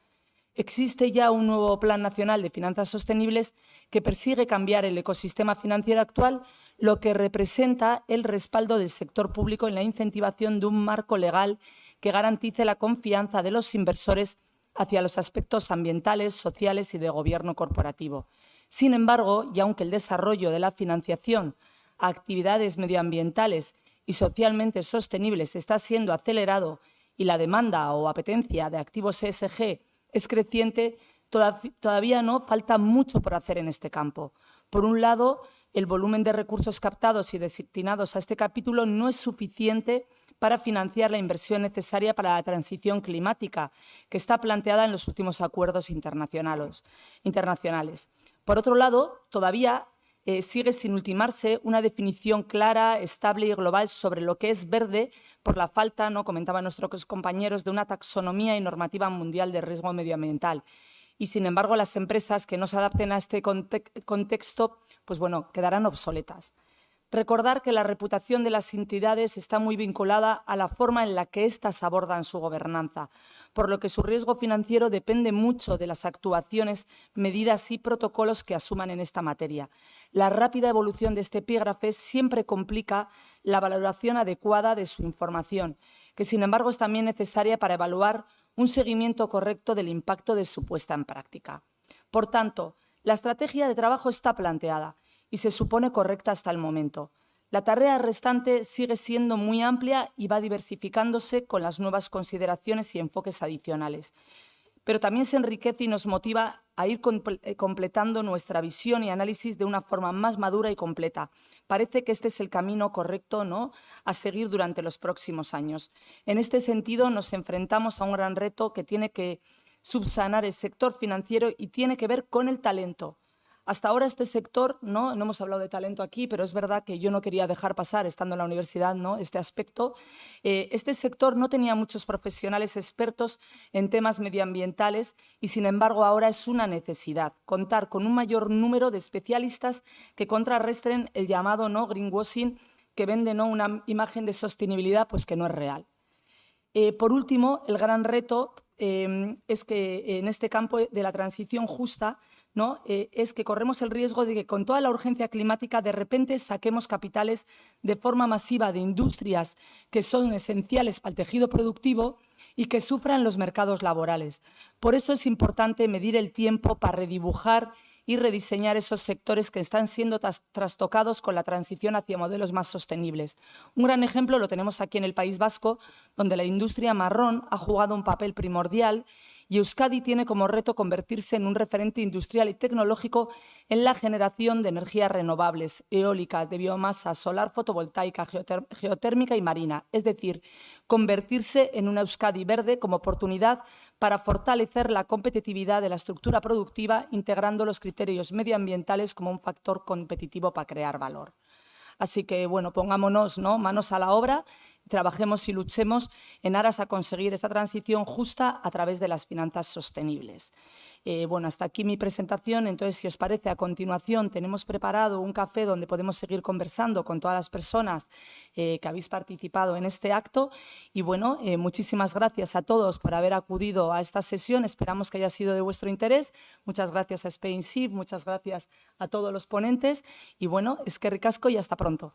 Existe ya un nuevo Plan Nacional de Finanzas Sostenibles que persigue cambiar el ecosistema financiero actual, lo que representa el respaldo del sector público en la incentivación de un marco legal que garantice la confianza de los inversores hacia los aspectos ambientales, sociales y de gobierno corporativo. Sin embargo, y aunque el desarrollo de la financiación a actividades medioambientales y socialmente sostenibles está siendo acelerado y la demanda o apetencia de activos ESG es creciente, todavía no falta mucho por hacer en este campo. Por un lado, el volumen de recursos captados y destinados a este capítulo no es suficiente para financiar la inversión necesaria para la transición climática que está planteada en los últimos acuerdos internacionales. Por otro lado, todavía sigue sin ultimarse una definición clara, estable y global sobre lo que es verde por la falta, ¿no?, comentaban nuestros compañeros, de una taxonomía y normativa mundial de riesgo medioambiental. Y, sin embargo, las empresas que no se adapten a este contexto, pues bueno, quedarán obsoletas. Recordar que la reputación de las entidades está muy vinculada a la forma en la que éstas abordan su gobernanza, por lo que su riesgo financiero depende mucho de las actuaciones, medidas y protocolos que asuman en esta materia. La rápida evolución de este epígrafe siempre complica la valoración adecuada de su información, que sin embargo es también necesaria para evaluar un seguimiento correcto del impacto de su puesta en práctica. Por tanto, la estrategia de trabajo está planteada y se supone correcta hasta el momento. La tarea restante sigue siendo muy amplia y va diversificándose con las nuevas consideraciones y enfoques adicionales. Pero también se enriquece y nos motiva a ir completando nuestra visión y análisis de una forma más madura y completa. Parece que este es el camino correcto, ¿no?, a seguir durante los próximos años. En este sentido, nos enfrentamos a un gran reto que tiene que subsanar el sector financiero y tiene que ver con el talento. Hasta ahora este sector, no hemos hablado de talento aquí, pero es verdad que yo no quería dejar pasar, estando en la universidad, ¿no?, este aspecto. Este sector no tenía muchos profesionales expertos en temas medioambientales y, sin embargo, ahora es una necesidad contar con un mayor número de especialistas que contrarresten el llamado, ¿no?, greenwashing, que vende, ¿no?, una imagen de sostenibilidad pues que no es real. Por último, el gran reto es que en este campo de la transición justa, ¿no?, es que corremos el riesgo de que con toda la urgencia climática de repente saquemos capitales de forma masiva de industrias que son esenciales para el tejido productivo y que sufran los mercados laborales. Por eso es importante medir el tiempo para redibujar y rediseñar esos sectores que están siendo trastocados con la transición hacia modelos más sostenibles. Un gran ejemplo lo tenemos aquí en el País Vasco, donde la industria marrón ha jugado un papel primordial y Euskadi tiene como reto convertirse en un referente industrial y tecnológico en la generación de energías renovables, eólicas, de biomasa, solar, fotovoltaica, geotérmica y marina. Es decir, convertirse en una Euskadi verde como oportunidad para fortalecer la competitividad de la estructura productiva, integrando los criterios medioambientales como un factor competitivo para crear valor. Así que, bueno, pongámonos, ¿no?, manos a la obra, trabajemos y luchemos en aras a conseguir esta transición justa a través de las finanzas sostenibles. Bueno, hasta aquí mi presentación. Entonces, si os parece, a continuación tenemos preparado un café donde podemos seguir conversando con todas las personas que habéis participado en este acto. Y bueno, muchísimas gracias a todos por haber acudido a esta sesión. Esperamos que haya sido de vuestro interés. Muchas gracias a SpainShift, muchas gracias a todos los ponentes. Y bueno, eskerrik asko y hasta pronto.